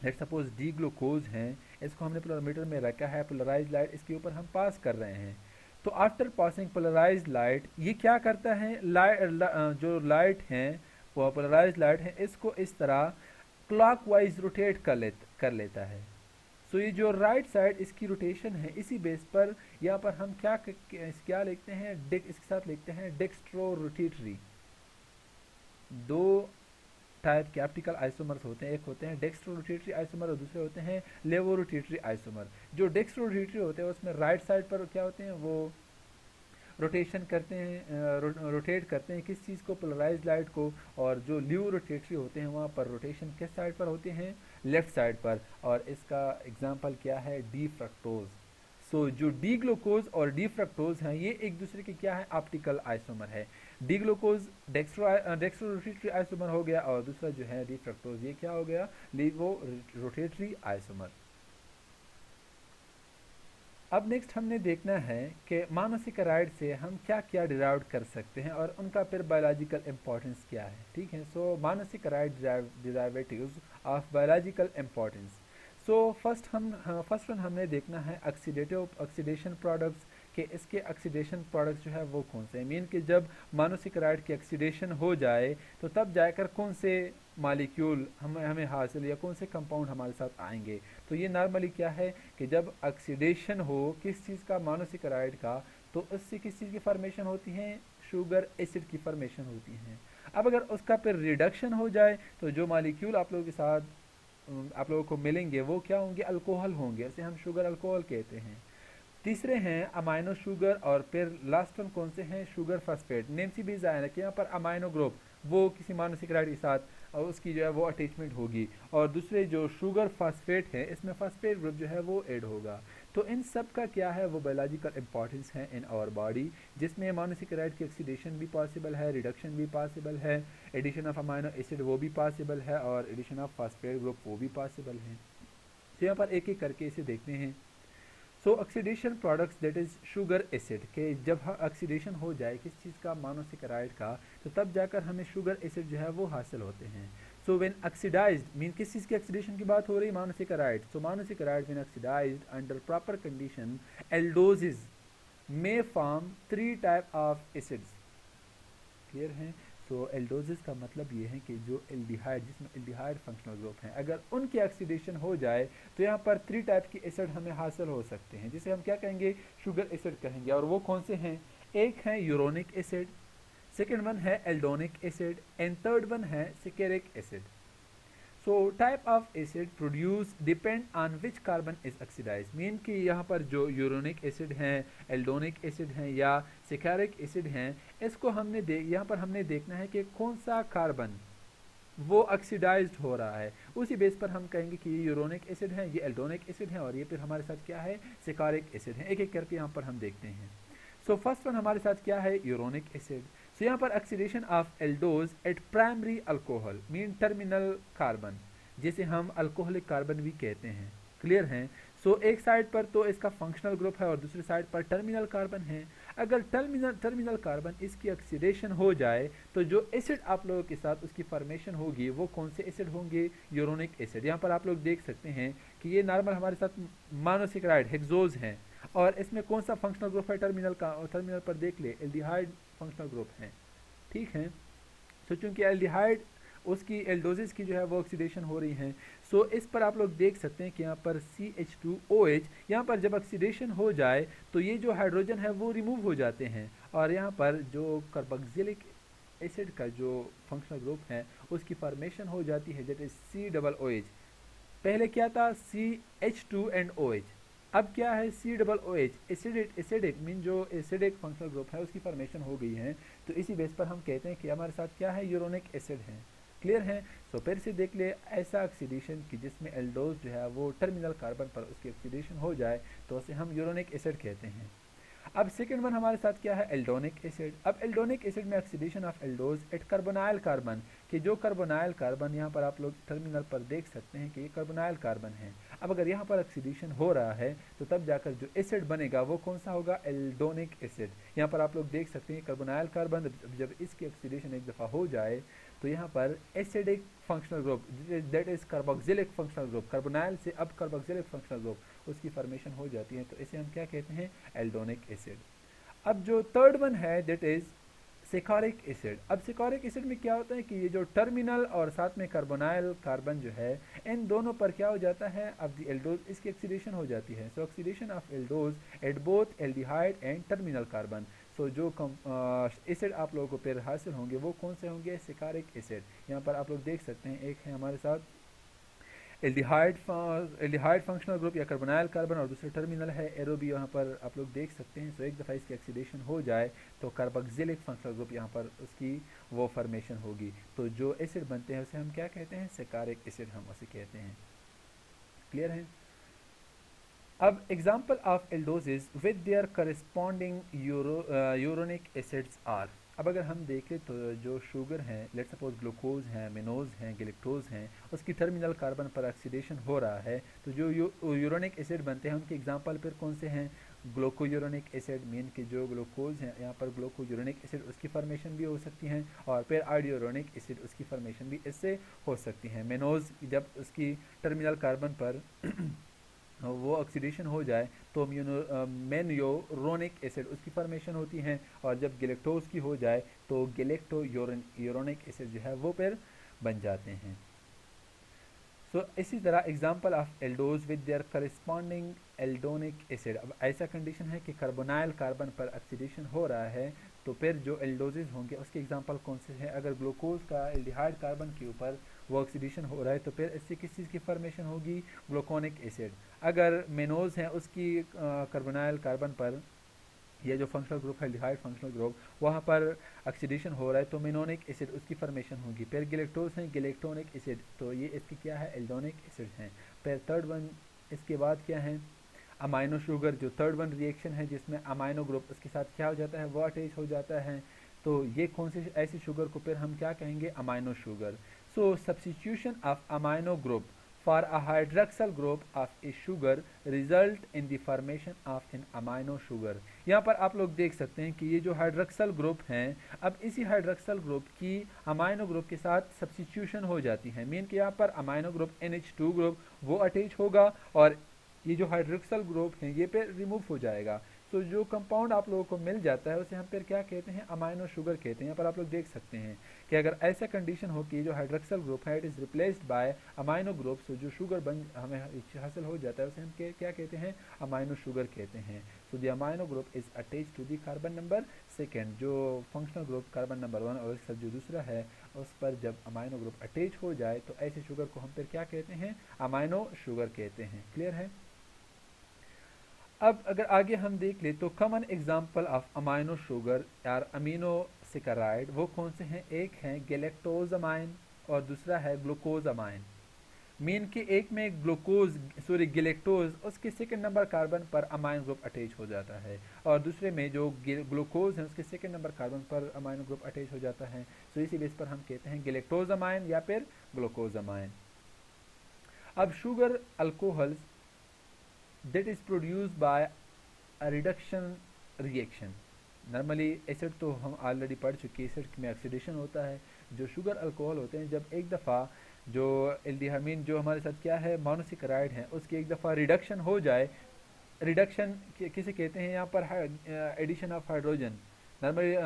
लेट सपोज डी ग्लूकोज हैं, इसको हमने पोलरोमीटर में रखा है, पोलराइज लाइट इसके ऊपर हम पास कर रहे हैं, तो आफ्टर पासिंग पोलराइज लाइट ये क्या करता है, जो लाइट हैं वो पोलराइज लाइट है, इसको इस तरह क्लॉकवाइज रोटेट कर लेता है। सो ये जो राइट साइड इसकी रोटेशन है इसी बेस पर यहाँ पर हम क्या लिखते हैं, इसके साथ लिखते हैं डेक्स्ट्रो रोटेटरी। दो टाइप के ऑप्टिकल आइसोमर्स होते हैं, एक होते हैं डेक्स्ट्रो रोटेटरी आइसोमर और दूसरे होते हैं लेवो रोटेटरी आइसोमर। जो डेक्स्ट्रो रोटेटरी होते हैं उसमें राइट साइड पर क्या होते हैं, वो रोटेशन करते हैं, रोटेट करते हैं किस चीज़ को, पोलराइज लाइट को। और जो ल्यू रोटेटरी होते हैं वहाँ पर रोटेशन किस साइड पर होते हैं, लेफ्ट साइड पर। और इसका एग्जांपल क्या है, डी फ्रक्टोज। सो जो डी ग्लूकोज और डी फ्रक्टोज हैं ये एक दूसरे के क्या है, ऑप्टिकल आइसोमर है। D glucose dextrorotatory isomer हो गया, और दूसरा जो है डी फ्रक्टोज ये क्या हो गया, लीवो रोटेटरी आइसोमर। अब नेक्स्ट हमने देखना है कि मोनोसेकेराइड से हम क्या क्या डिराइव कर सकते हैं और उनका फिर बायोलॉजिकल इंपॉर्टेंस क्या है। ठीक है, so monosaccharide derivatives of biological importance. So first one हमने देखना है ऑक्सीडेशन प्रोडक्ट्स, कि इसके ऑक्सीडेशन प्रोडक्ट्स जो है वो कौन से हैं। मीन कि जब मोनोसेकेराइड की ऑक्सीडेशन हो जाए तो तब जाकर कौन से मालिक्यूल हमें हासिल या कौन से कंपाउंड हमारे साथ आएंगे। तो ये नॉर्मली क्या है कि जब ऑक्सीडेशन हो किस चीज़ का, मोनोसेकेराइड का, तो उससे किस चीज़ की फॉर्मेशन होती है, शुगर एसिड की फॉर्मेशन होती है। अब अगर उसका फिर रिडक्शन हो जाए तो जो मालिक्यूल आप लोगों के साथ आप लोगों को मिलेंगे वो क्या होंगे, अल्कोहल होंगे, इसे हम शुगर अल्कोहल कहते हैं। तीसरे हैं अमाइनो शुगर, और फिर लास्ट वन कौन से हैं, शुगर फास्फेट। नेम से भी जाहिर है कि यहाँ पर अमाइनो ग्रुप वो किसी मोनोसेकेराइड के साथ और उसकी जो है वो अटैचमेंट होगी, और दूसरे जो शुगर फास्फेट है इसमें फास्फेट ग्रुप जो है वो ऐड होगा। तो इन सब का क्या है वो बायोलॉजिकल इंपॉर्टेंस है इन आवर बॉडी, जिसमें मोनोसेकेराइड की ऑक्सीडेशन भी पॉसिबल है, रिडक्शन भी पॉसिबल है, एडिशन ऑफ अमाइनो एसिड वो भी पॉसिबल है, और एडिशन ऑफ फास्फेट ग्रुप वो भी पॉसिबल है। तो यहाँ पर एक एक करके इसे देखते हैं। सो oxidation products that is sugar acid, के जब ऑक्सीडेशन हो जाए किस चीज़ का, मोनोसेकेराइड का, तो तब जाकर हमें शुगर एसिड जो है वो हासिल होते हैं। सो व्हेन ऑक्सीडाइज्ड मीन किस चीज़ की ऑक्सीडेशन की बात हो रही है, monosaccharide. So monosaccharide when oxidized under proper condition aldoses may form 3 type of acids. Clear है। तो एल्डोजेस का मतलब ये है कि जो एल्डिहाइड, जिसमें एल्डिहाइड फंक्शनल ग्रुप हैं, अगर उनकी ऑक्सीडेशन हो जाए तो यहाँ पर 3 टाइप के एसिड हमें हासिल हो सकते हैं, जिसे हम क्या कहेंगे, शुगर एसिड कहेंगे। और वो कौन से हैं? एक है यूरोनिक एसिड, सेकेंड वन है aldonic acid, and third one है सिकेरिक acid. So type of acid produced depend on which carbon is oxidized, mean कि यहाँ पर जो यूरोनिक एसिड हैं, एल्डोनिक एसिड हैं या सिकारिक एसिड हैं, इसको यहाँ पर हमने देखना है कि कौन सा कार्बन वो ऑक्सीडाइज्ड हो रहा है। उसी बेस पर हम कहेंगे कि ये यूरोनिक एसिड है, ये एल्डोनिक एसिड है, और ये फिर हमारे साथ क्या है, सिकारिक एसिड है। एक एक करके यहाँ पर हम देखते हैं। सो फर्स्ट वन हमारे साथ क्या है, यूरोनिक एसिड। सो यहाँ पर oxidation of aldose at primary alcohol mean terminal carbon, जिसे हम अल्कोहलिक कार्बन भी कहते हैं। क्लियर हैं? सो एक साइड पर तो इसका फंक्शनल ग्रुप है और दूसरी साइड पर टर्मिनल कार्बन है। अगर टर्मिनल कार्बन इसकी ऑक्सीडेशन हो जाए तो जो एसिड आप लोगों के साथ उसकी फॉर्मेशन होगी वो कौन से एसिड होंगे, यूरोनिक एसिड। यहाँ पर आप लोग देख सकते हैं कि ये नॉर्मल हमारे साथ मोनोसेकेराइड हेक्सोज हैं, और इसमें कौन सा फंक्शनल ग्रुप है, टर्मिनल का। और टर्मिनल पर देख ले एल्डिहाइड फंक्शनल ग्रुप है, ठीक है। सो चूंकि एल्डिहाइड उसकी एल्डोजिस की जो है वो ऑक्सीडेशन हो रही है, सो इस पर आप लोग देख सकते हैं कि यहाँ पर CH2OH, यहाँ पर जब ऑक्सीडेशन हो जाए तो ये जो हाइड्रोजन है वो रिमूव हो जाते हैं, और यहाँ पर जो कार्बोक्सिलिक एसिड का जो फंक्शनल ग्रुप है उसकी फॉर्मेशन हो जाती है, दैट इज COOH। पहले क्या था, CH2 एंड OH, अब क्या है, COOH। एसिडिक मीन जो एसिडिक फंक्शनल ग्रुप है उसकी फॉर्मेशन हो गई है, तो इसी बेस पर हम कहते हैं कि हमारे साथ क्या है, यूरोनिक एसिड है। क्लियर है? सो फिर से देख ले, ऐसा ऑक्सीडेशन कि जिसमें एल्डोज जो है वो टर्मिनल कार्बन पर उसकी ऑक्सीडेशन हो जाए तो उसे हम यूरोनिक एसिड कहते हैं। अब सेकेंड वन हमारे साथ क्या है, एल्डोनिक एसिड। अब एल्डोनिक एसिड में oxidation of aldose at carbonyl carbon, कि जो कार्बोनाइल कार्बन यहाँ पर आप लोग टर्मिनल पर देख सकते हैं कि ये कार्बोनाइल कार्बन है। अब अगर यहाँ पर ऑक्सीडेशन हो रहा है तो तब जाकर जो एसिड बनेगा वो कौन सा होगा, एल्डोनिक एसिड। यहाँ पर आप लोग देख सकते हैं कार्बोनाइल कार्बन जब इसकी ऑक्सीडेशन एक दफ़ा हो जाए तो यहाँ पर acidic functional group, that is carboxylic functional group, carbonyl से अब कार्बोक्सिलिक फंक्शनल ग्रुप, उसकी फॉर्मेशन हो जाती है, तो इसे हम क्या कहते हैं, एल्डोनिक एसिड। अब जो थर्ड वन है दैट इज सिकारिक एसिड। अब सिकारिक एसिड में क्या होता है कि ये जो टर्मिनल और साथ में कार्बोनाइल कार्बन जो है, इन दोनों पर क्या हो जाता है, अब दी एल्डोज इसकी ऑक्सीडेशन हो जाती है। So oxidation of aldose at both aldehyde and terminal carbon. सो जो एसिड आप लोगों को फिर हासिल होंगे वो कौन से होंगे, सिकारिक एसिड। यहाँ पर आप लोग देख सकते हैं, एक है हमारे साथ एल्डिहाइड फंक्शनल ग्रुप या कार्बोनाइल कार्बन, और दूसरा टर्मिनल है एरोबी, यहाँ पर आप लोग देख सकते हैं। सो एक दफ़ा इसकी ऑक्सीडेशन हो जाए तो कार्बोक्सिलिक फंक्शनल ग्रुप यहाँ पर उसकी वो फॉर्मेशन होगी, तो जो एसिड बनते हैं उसे हम क्या कहते हैं, सिकारिक एसिड हम उसे कहते हैं। क्लियर है? अब example of aldoses with their corresponding uronic acids are. अब अगर हम देखें तो जो शुगर हैं, लेट सपोज ग्लूकोज हैं, मिनोज हैं, गैलेक्टोज हैं, उसकी टर्मिनल कार्बन पर ऑक्सीडेशन हो रहा है तो जो यूरोनिक एसिड बनते हैं उनके एग्जांपल फिर कौन से हैं, ग्लूकोयूरोनिक एसिड, मीन कि जो ग्लूकोज हैं यहाँ पर ग्लूकोयूरोनिक एसिड उसकी फॉर्मेशन भी हो सकती हैं, और फिर आइडियोरोनिक एसिड उसकी फॉर्मेशन भी इससे हो सकती है। मिनोज जब उसकी टर्मिनल कार्बन पर वो ऑक्सीडेशन हो जाए तो मेनयोरोनिक एसिड उसकी फॉर्मेशन होती है, और जब गैलेक्टोज की हो जाए तो गैलेक्टोयूरोनिक एसिड जो है वो फिर बन जाते हैं। सो इसी तरह example of aldose with their corresponding aldonic acid. अब ऐसा कंडीशन है कि कार्बोनाइल कार्बन पर ऑक्सीडेशन हो रहा है तो फिर जो एल्डोजेज होंगे उसके एग्जांपल कौन से हैं, अगर ग्लूकोज का एल्डिहाइड कार्बन के ऊपर वो ऑक्सीडेशन हो रहा है तो फिर इससे किस चीज़ की फॉर्मेशन होगी, ग्लूकोनिक एसिड। अगर मेनोज है उसकी कार्बोनाइल कार्बन पर ये जो फंक्शनल ग्रुप है एल्डिहाइड फंक्शनल ग्रुप, वहाँ पर ऑक्सीडेशन हो रहा है तो मेनोनिक एसिड उसकी फॉर्मेशन होगी। फिर गैलेक्टोज हैं गैलेक्टोनिक एसिड, तो ये इसकी क्या है, एल्डोनिक एसिड हैं। फिर थर्ड वन इसके बाद क्या है, अमाइनो शुगर, जो थर्ड वन रिएक्शन है जिसमें अमाइनो ग्रुप उसके साथ क्या हो जाता है, वो अटैच हो जाता है, तो ये कौन सी ऐसी शुगर को फिर हम क्या कहेंगे, amino sugar. So substitution of amino group for a hydroxyl group of a sugar result in the formation of an amino sugar. यहाँ पर आप लोग देख सकते हैं कि ये जो हाइड्रोक्सल ग्रुप हैं, अब इसी हाइड्रोक्सल ग्रुप की अमाइनो ग्रुप के साथ सब्स्टिट्यूशन हो जाती है, मीन कि यहाँ पर अमाइनो ग्रुप NH2 ग्रुप वो अटैच होगा और ये जो हाइड्रोक्सल ग्रुप है ये पे रिमूव हो जाएगा। तो जो कंपाउंड आप लोगों को मिल जाता है उसे हम फिर क्या कहते हैं, अमाइनो शुगर कहते हैं। यहाँ पर आप लोग देख सकते हैं कि अगर ऐसा कंडीशन हो कि जो हाइड्रोक्सल ग्रुप है it is replaced by amino group, so जो शुगर बन हमें हासिल हो जाता है उसे हम क्या कहते हैं, अमाइनो शुगर कहते हैं। So the amino group is attach to the carbon number second, जो फंक्शनल ग्रुप कार्बन नंबर 1 और इसका जो दूसरा है उस पर जब अमाइनो ग्रुप अटैच हो जाए तो ऐसे शुगर को हम फिर क्या कहते हैं, अमाइनो शुगर कहते हैं। क्लियर है। अब अगर आगे हम देख ले तो common example of amino sugar यार अमीनो सिकराइड वो कौन से हैं, एक है गैलेक्टोजामाइन और दूसरा है ग्लूकोजामाइन। मीन के एक में ग्लूकोज सॉरी गैलेक्टोज उसके सेकंड नंबर कार्बन पर अमाइन ग्रुप अटैच हो जाता है और दूसरे में जो ग्लूकोज है उसके सेकंड नंबर कार्बन पर अमाइन ग्रुप अटैच हो जाता है। सो इसी बेस पर हम कहते हैं गैलेक्टोजामाइन या फिर ग्लूकोजामाइन। अब sugar alcohols that is produced by a reduction reaction। Normally acid तो हम ऑलरेडी पढ़ चुके हैं, एसिड में ऑक्सीडेशन होता है। जो शुगर अल्कोहल होते हैं जब एक दफ़ा जो एल्डिहामिन जो हमारे साथ क्या है मोनोसेकेराइड है उसकी एक दफ़ा रिडक्शन हो जाए, रिडक्शन किसे कहते हैं यहाँ पर, addition of hydrogen. Normally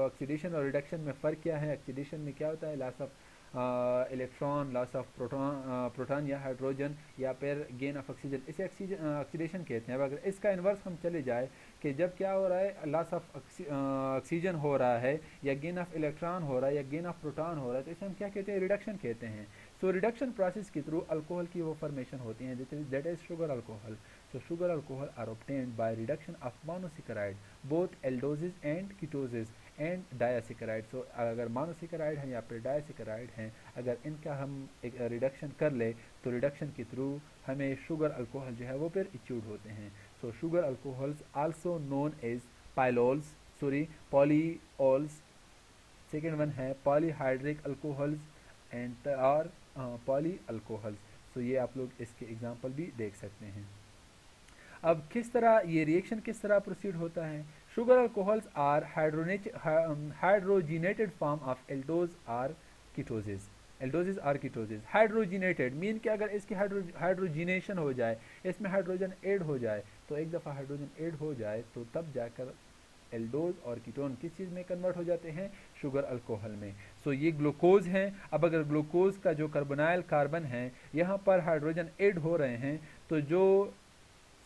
oxidation और रिडक्शन में फ़र्क क्या है, ऑक्सीडेशन में क्या होता है, loss of electron, loss of proton या हाइड्रोजन या फिर गेन ऑफ ऑक्सीजन, इसे ऑक्सीडेशन कहते हैं। अब अगर इसका इन्वर्स हम चले जाए कि जब क्या हो रहा है, लॉस ऑफ ऑक्सीजन हो रहा है या गेन ऑफ इलेक्ट्रॉन हो रहा है या गेन ऑफ प्रोटॉन हो रहा है, तो इसे हम क्या कहते हैं, रिडक्शन कहते हैं। सो रिडक्शन प्रोसेस के थ्रू अल्कोहल की वो फॉर्मेशन होती है that is sugar alcohol. So sugar alcohol are obtained by reduction of monosaccharide, both aldoses and ketoses and disaccharide। So अगर monosaccharide हैं या फिर disaccharide हैं, अगर इनका हम एक रिडक्शन कर ले तो रिडक्शन के थ्रू हमें शुगर अल्कोहल जो है वो फिर अचीव होते हैं। So sugar alcohols also known as pylrols, polyols, second one है polyhydric alcohols and और polyalcohols। So ये आप लोग इसके एग्जाम्पल भी देख सकते हैं। अब किस तरह ये रिएक्शन किस तरह प्रोसीड होता है, sugar alcohols are hydrogenated form of aldose or ketoses. Aldoses or ketoses hydrogenated mean कि अगर इसकी हाइड्रोजिनेशन हो जाए, इसमें हाइड्रोजन ऐड हो जाए, तो एक दफ़ा हाइड्रोजन ऐड हो जाए तो तब जाकर एल्डोज और कीटोन किस चीज़ में कन्वर्ट हो जाते हैं, शुगर अल्कोहल में। सो ये ग्लूकोज हैं। अब अगर ग्लूकोज का जो कार्बोनाइल कार्बन है यहाँ पर हाइड्रोजन ऐड हो रहे हैं तो जो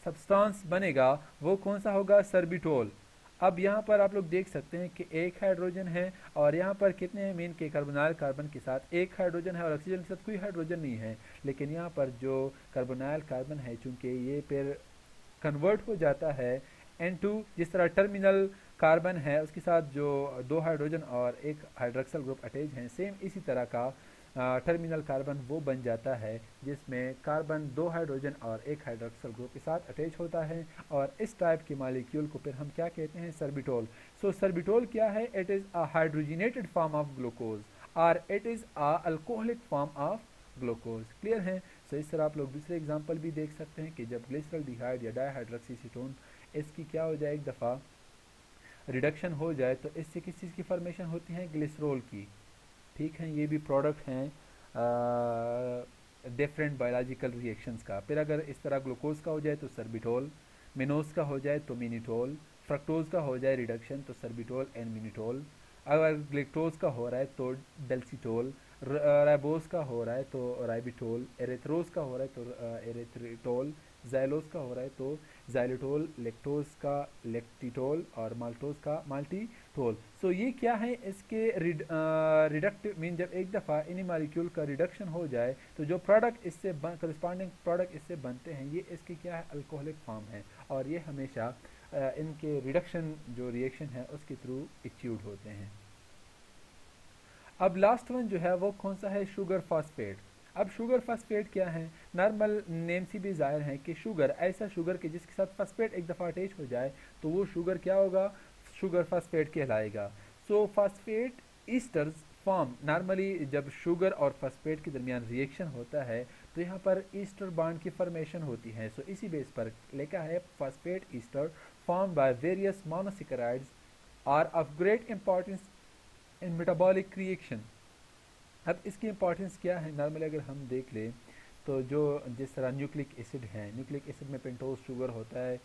सब्सटेंस बनेगा वो कौन सा होगा, सर्बिटोल। अब यहाँ पर आप लोग देख सकते हैं कि एक हाइड्रोजन है और यहाँ पर कितने हैं, मीन के कार्बोनाइल कार्बन के साथ एक हाइड्रोजन है और ऑक्सीजन के साथ कोई हाइड्रोजन नहीं है। लेकिन यहाँ पर जो कार्बोनाइल कार्बन है चूंकि ये फिर कन्वर्ट हो जाता है N2, जिस तरह टर्मिनल कार्बन है उसके साथ जो दो हाइड्रोजन और एक हाइड्रोक्सल ग्रुप अटैच हैं, सेम इसी तरह का टर्मिनल कार्बन वो बन जाता है जिसमें कार्बन दो हाइड्रोजन और एक हाइड्रोक्सल ग्रुप के साथ अटैच होता है और इस टाइप के मॉलिक्यूल को फिर हम क्या कहते हैं, सर्बिटोल। सो सर्बिटोल क्या है, it is a hydrogenated form of glucose और it is a alcoholic form of glucose. Clear है। सो इस तरह आप लोग दूसरे एग्जाम्पल भी देख सकते हैं कि जब ग्लिसरॉल्डिहाइड या डाइहाइड्रोक्सीसीटोन इसकी क्या हो जाए, एक दफ़ा रिडक्शन हो जाए तो इससे किस चीज़ की फॉर्मेशन होती है, ग्लिसरॉल की। ठीक है, ये भी प्रोडक्ट हैं डिफरेंट बायोलॉजिकल रिएक्शंस का। फिर अगर इस तरह ग्लूकोज का हो जाए तो सर्बिटोल, मिनोज का हो जाए तो मिनिटोल, फ्रक्टोज का हो जाए रिडक्शन तो सर्बिटोल एंड मिनिटोल, अगर ग्लूकोज का हो रहा है तो डेल्सिटोल, राइबोज का हो रहा है तो राइबिटोल, एरेथ्रोज का हो रहा है तो एरेथ्रिटोल, ज़ाइलोज का हो रहा है तो ज़ाइलोटोल, लेक्टोज का लेक्टिटोल और माल्टोज का माल्टीटोल। सो ये क्या है, इसके रिडक्टिव मीन जब एक दफ़ा इन मॉलिक्यूल का रिडक्शन हो जाए तो जो प्रोडक्ट इससे करस्पॉन्डिंग प्रोडक्ट इससे बनते हैं ये इसके क्या है, अल्कोहलिक फॉर्म है और ये हमेशा इनके रिडक्शन जो रिएक्शन है उसके थ्रू अचीव्ड होते हैं। अब लास्ट वन जो है वो कौन सा है, शुगर फॉस्फेट। अब शुगर फॉस्फेट क्या है, नॉर्मल नेम से भी जाहिर है कि शुगर ऐसा शुगर के जिसके साथ फॉस्फेट एक दफ़ा अटैच हो जाए तो वो शुगर क्या होगा, शुगर फॉस्फेट कहलाएगा। सो फॉस्फेट ईस्टर्स फॉर्म, नॉर्मली जब शुगर और फॉस्फेट के दरमियान रिएक्शन होता है तो यहाँ पर ईस्टर बॉन्ड की फॉर्मेशन होती है। सो इसी बेस पर लिखा है phosphate ester form by various monosaccharides are of great importance in metabolic reaction. अब इसकी इंपॉर्टेंस क्या है, नॉर्मली अगर हम देख लें तो जो जिस तरह न्यूक्लिक एसिड है, न्यूक्लिक एसिड में पेंटोज शुगर होता है,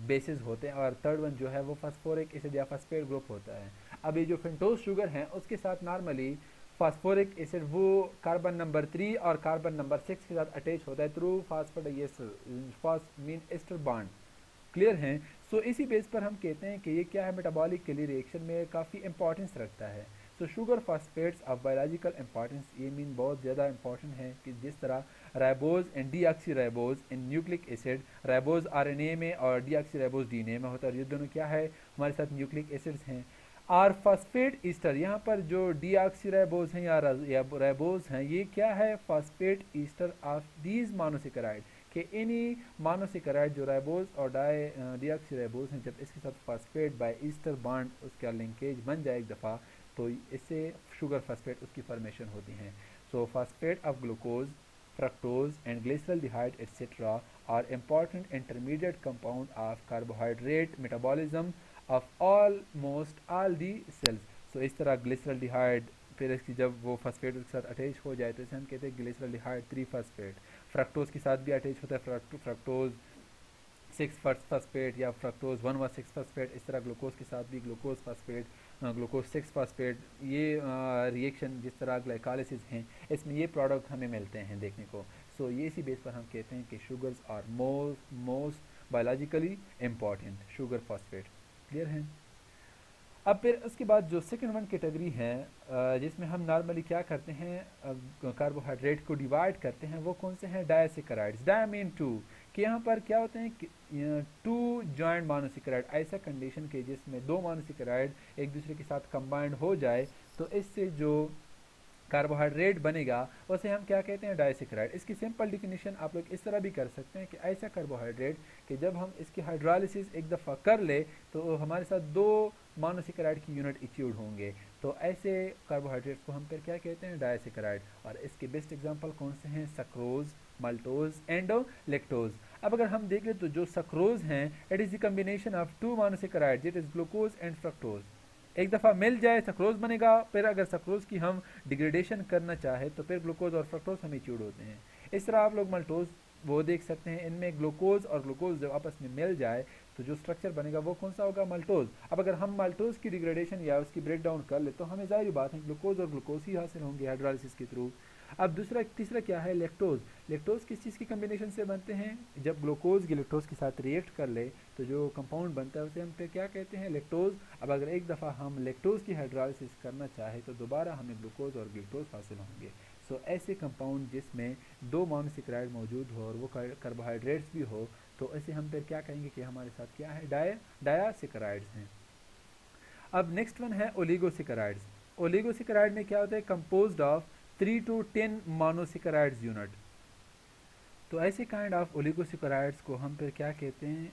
बेसिस होते हैं, और थर्ड वन जो है वो फास्फोरिक एसिड या फास्फेट ग्रुप होता है। अब ये जो पेंटोज शुगर है उसके साथ नॉर्मली फास्फोरिक एसिड वो कार्बन नंबर 3 और कार्बन नंबर 6 के साथ अटैच होता है through phosphodiester, fast mean ester bond. Clear हैं। सो इसी बेस पर हम कहते हैं कि ये क्या है, मेटाबॉलिक के लिए रिएक्शन में काफ़ी इंपॉर्टेंस रखता है। So sugar phosphates of biological importance, ये मीन बहुत ज़्यादा इंपॉर्टेंट है कि जिस तरह ribose and deoxyribose in nucleic acid, ribose RNA में और डीऑक्सी राइबोज डीएनए में होता है, और ये दोनों क्या है हमारे साथ न्यूक्लिक एसिड्स हैं। आर फास्फेट ईस्टर, यहाँ पर जो डीऑक्सी राइबोज हैं या राइबोज हैं, ये क्या है, phosphate ester of these monosaccharide, कि इन्हीं मोनोसेकेराइड जो राइबोज और डीऑक्सी राइबोज हैं, जब इसके साथ फास्फेट बाय ईस्टर बॉन्ड उसका लिंकेज बन जाए एक दफ़ा, तो इससे शुगर फास्फेट उसकी फॉर्मेशन होती हैं। So phosphate of glucose, fructose and glyceraldehyde etc. are important intermediate compound of carbohydrate metabolism of almost all the cells. So इस तरह ग्लिसरल्डिहाइड, फिर इसकी जब वो फास्फेट के साथ अटैच हो जाए तो इसे हम कहते हैं ग्लिसरल्डिहाइड 3 फास्फेट। फ्रक्टोज के साथ भी अटैच होता है, फ्रक्टोज 6 फास्फेट या फ्रक्टोज 1 व 6 फास्फेट। इस तरह ग्लूकोज के साथ भी ग्लूकोज फास्फेट, ग्लूकोज 6 फास्फेट। ये रिएक्शन जिस तरह ग्लाइकोलाइसिस हैं, इसमें ये प्रोडक्ट हमें मिलते हैं देखने को। सो ये इसी बेस पर हम कहते हैं कि sugars are most biologically important, sugar phosphate. Clear है। अब फिर उसके बाद जो सेकंड वन कैटेगरी है, जिसमें हम नॉर्मली क्या करते हैं, कार्बोहाइड्रेट को डिवाइड करते हैं, वो कौन से हैं, डायसेकेराइड्स। डाया मीन टू, कि यहाँ पर क्या होते हैं, टू जॉइंट मोनोसेकेराइड, ऐसा कंडीशन के जिसमें दो मोनोसेकेराइड एक दूसरे के साथ कंबाइंड हो जाए, तो इससे जो कार्बोहाइड्रेट बनेगा उसे हम क्या कहते हैं, डायसेकेराइड। इसकी सिंपल डिफिनीशन आप लोग इस तरह भी कर सकते हैं कि ऐसा कार्बोहाइड्रेट कि जब हम इसकी हाइड्रोलिसिस एक दफ़ा कर ले तो हमारे साथ दो मोनोसेकेराइड की यूनिट अचीव्ड होंगे, तो ऐसे कार्बोहाइड्रेट्स को हम फिर क्या कहते हैं, डायसेकेराइड। और इसके बेस्ट एग्जांपल कौन से हैं, सक्रोज, मल्टोज एंड लेक्टोज। अब अगर हम देख लें तो जो सक्रोज हैं, it is the combination of two monosaccharide, it is glucose and fructose. एक दफ़ा मिल जाए सक्रोज बनेगा, फिर अगर सक्रोज की हम डिग्रेडेशन करना चाहे तो फिर ग्लूकोज और फ्रक्टोज हमें च्यूड होते हैं। इस तरह आप लोग मल्टोज वो देख सकते हैं, इनमें ग्लूकोज और ग्लूकोज जब आपस में मिल जाए तो जो स्ट्रक्चर बनेगा वो कौन सा होगा, मल्टोज। अब अगर हम मल्टोज की डिग्रेडेशन या उसकी ब्रेक डाउन कर ले तो हमें जाहिर बात है ग्लूकोज और ग्लूकोज ही हासिल होंगे हाइड्रोलिसिस के थ्रू। अब तीसरा क्या है, लेक्टोज। लेक्टोज किस चीज़ की कम्बिनेशन से बनते हैं, जब ग्लूकोज ग्लूकोज के साथ रिएक्ट कर ले तो जो कंपाउंड बनता है उसे हम फिर क्या कहते हैं, लेक्टोज। अब अगर एक दफ़ा हम लेक्टोज की हाइड्रोलिसिस करना चाहे तो दोबारा हमें ग्लूकोज और ग्लूकोज हासिल होंगे। सो ऐसे कंपाउंड जिसमें दो मोनोसेकेराइड मौजूद हो और वो कार्बोहाइड्रेट्स भी हो, तो ऐसे हम फिर क्या कहेंगे कि हमारे साथ क्या है, डायासेकेराइड्स हैं। अब नेक्स्ट वन है ओलिगोसेकेराइड्स। ओलिगोसेकेराइड में क्या होता है, composed of 3 to 10 monosaccharides unit. तो ऐसे काइंड ऑफ ओलिगोसेकेराइड्स को हम फिर क्या कहते हैं,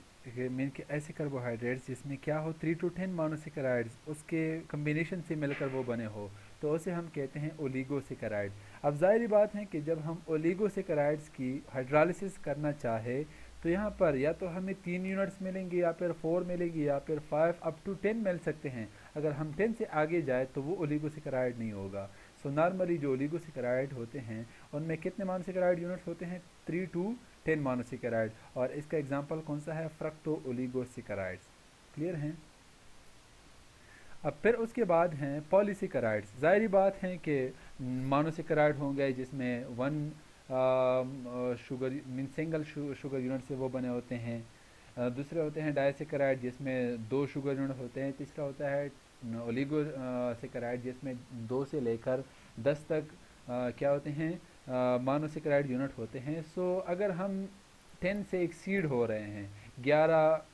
मीन के ऐसे कार्बोहाइड्रेट्स जिसमें क्या हो 3 to 10 मोनोसेकेराइड्स उसके कम्बिनेशन से मिलकर वो बने हो, तो उसे हम कहते हैं ओलिगोसेकेराइड। अब ज़ाहिर बात है कि जब हम ओलिगोसेकेराइड्स की हाइड्रोलिसिस करना चाहे तो यहाँ पर या तो हमें 3 यूनिट्स मिलेंगे या फिर 4 मिलेगी या फिर 5 अप टू 10 मिल सकते हैं। अगर हम 10 से आगे जाए तो वो ओलिगोसेकेराइड नहीं होगा। सो नॉर्मली जो ओलिगोसेकेराइड होते हैं उनमें कितने मोनोसेकेराइड यूनिट्स होते हैं, 3 to 10 मोनोसेकेराइड। और इसका एग्जांपल कौन सा है, फ्रक्टो ओलिगोसेकेराइड्स। क्लियर हैं। अब फिर उसके बाद हैं पॉलीसेकेराइड्स। ज़ाहिर बात है कि मोनोसेकेराइड होंगे जिसमें one sugar mean single sugar unit से वो बने होते हैं। दूसरे होते हैं डायसेकेराइड जिसमें 2 शुगर यूनिट होते हैं। तीसरा होता है ओलिगो सेकेराइड जिसमें 2 से लेकर 10 तक क्या होते हैं, मोनोसेकेराइड यूनिट होते हैं। सो अगर हम 10 से एक्सीड हो रहे हैं, 11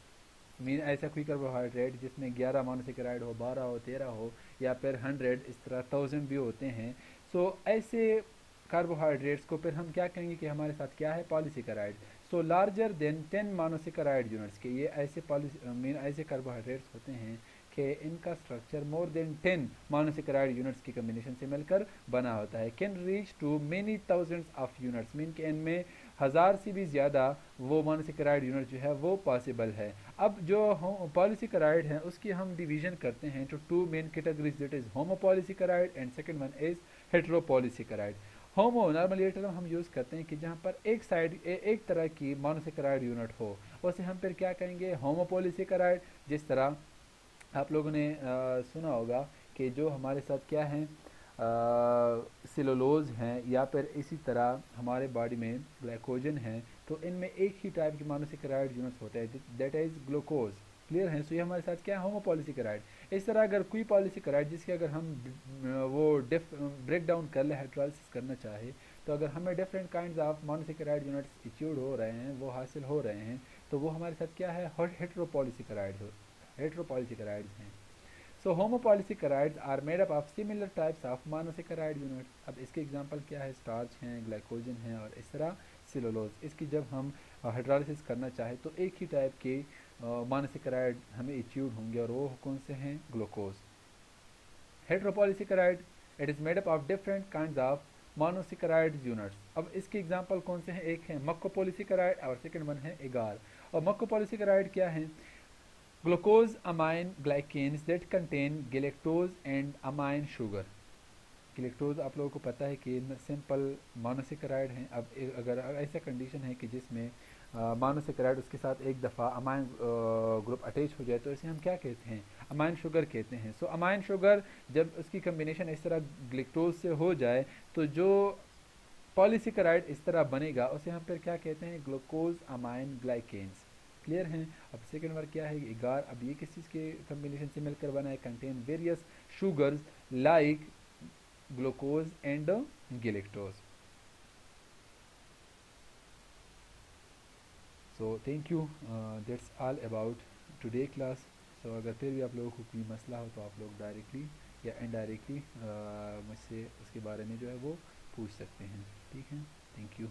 मीन ऐसा कोई कार्बोहाइड्रेट जिसमें 11 मोनोसेकेराइड हो, 12 हो, 13 हो या फिर 100, इस तरह 1000 भी होते हैं। सो ऐसे कार्बोहाइड्रेट्स को फिर हम क्या कहेंगे कि हमारे साथ क्या है, पॉलीसेकेराइड। सो लार्जर देन 10 मोनोसेकेराइड यूनिट्स के ये ऐसे मीन ऐसे कार्बोहाइड्रेट्स होते हैं कि इनका structure more than 10 monosaccharide units की कम्बिनेशन से मिलकर बना होता है। Can reach to many thousands of units, mean के इनमें 1000 से भी ज़्यादा वो मोनोसेकेराइड यूनिट जो है वो पॉसिबल है। अब जो पॉलीसेकेराइड है उसकी हम डिवीजन करते हैं to 2 main categories, that is homopolysaccharide and second one is heteropolysaccharide. Homo normal ये टर्म हम यूज़ करते हैं कि जहाँ पर एक साइड एक तरह की मोनोसेकेराइड यूनिट हो, उसे हम फिर क्या कहेंगे, होमोपोलीसेकेराइड। जिस तरह आप लोगों ने सुना होगा कि जो हमारे साथ क्या हैं, सेलुलोज हैं, या फिर इसी तरह हमारे बॉडी में ग्लाइकोजन है, तो इनमें एक ही टाइप की मोनोसेकेराइड यूनिट्स होते हैं, दैट इज़ ग्लूकोज। क्लियर है? सो ये हमारे साथ क्या है, होमोपॉलीसेकेराइड। इस तरह अगर कोई पॉलीसेकेराइड जिसके अगर हम वो ब्रेक डाउन कर ले, हाइड्रोलाइसिस करना चाहे, तो अगर हमें different kinds of monosaccharide units इच्यूड हो रहे हैं, वो हासिल हो रहे हैं, तो वो हमारे साथ क्या है, हेट्रोपॉलीसेकेराइड्स हैं। So homopolysaccharides are made up of similar types of monosaccharide units. अब इसके एग्जांपल क्या है, स्टार्च हैं, ग्लाइकोजन है, और इस तरह सेलुलोज। इसकी जब हम हाइड्रोलाइसिस करना चाहे तो एक ही टाइप के मोनोसेकेराइड हमें इच्यूड होंगे, और वो कौन से हैं, glucose. Heteropolysaccharide, it is made up of different kinds of monosaccharide units. अब इसके एग्जांपल कौन से हैं, एक है मक्कोपॉलीसेकेराइड और सेकंड वन है एगार। और मक्कोपॉलीसेकेराइड क्या है, glucose amine glycans that contain galactose and amine sugar. Galactose आप लोगों को पता है कि सिंपल मोनोसेकेराइड हैं। अब अगर ऐसा कंडीशन है कि जिसमें मोनोसेकेराइड उसके साथ एक दफ़ा अमाइन ग्रुप अटैच हो जाए, तो इसे हम क्या कहते हैं, अमाइन शुगर कहते हैं। सो अमाइन शुगर जब उसकी कम्बिनेशन इस तरह ग्लूकोज से हो जाए, तो जो पॉलीसेकेराइड इस तरह बनेगा, उसे हम फिर क्या कहते हैं, ग्लूकोज अमाइन ग्लाइकेन्स। क्लियर हैं? अब सेकेंड वर्ड क्या है, एगार। अब ये किस चीज़ के कम्बिनेशन से मिलकर बना है, contain various sugars like glucose and galactose. So thank you, that's all about today class. So अगर फिर भी आप लोगों को कोई मसला हो तो आप लोग डायरेक्टली या इनडायरेक्टली मुझसे उसके बारे में जो है वो पूछ सकते हैं। ठीक है, थैंक यू।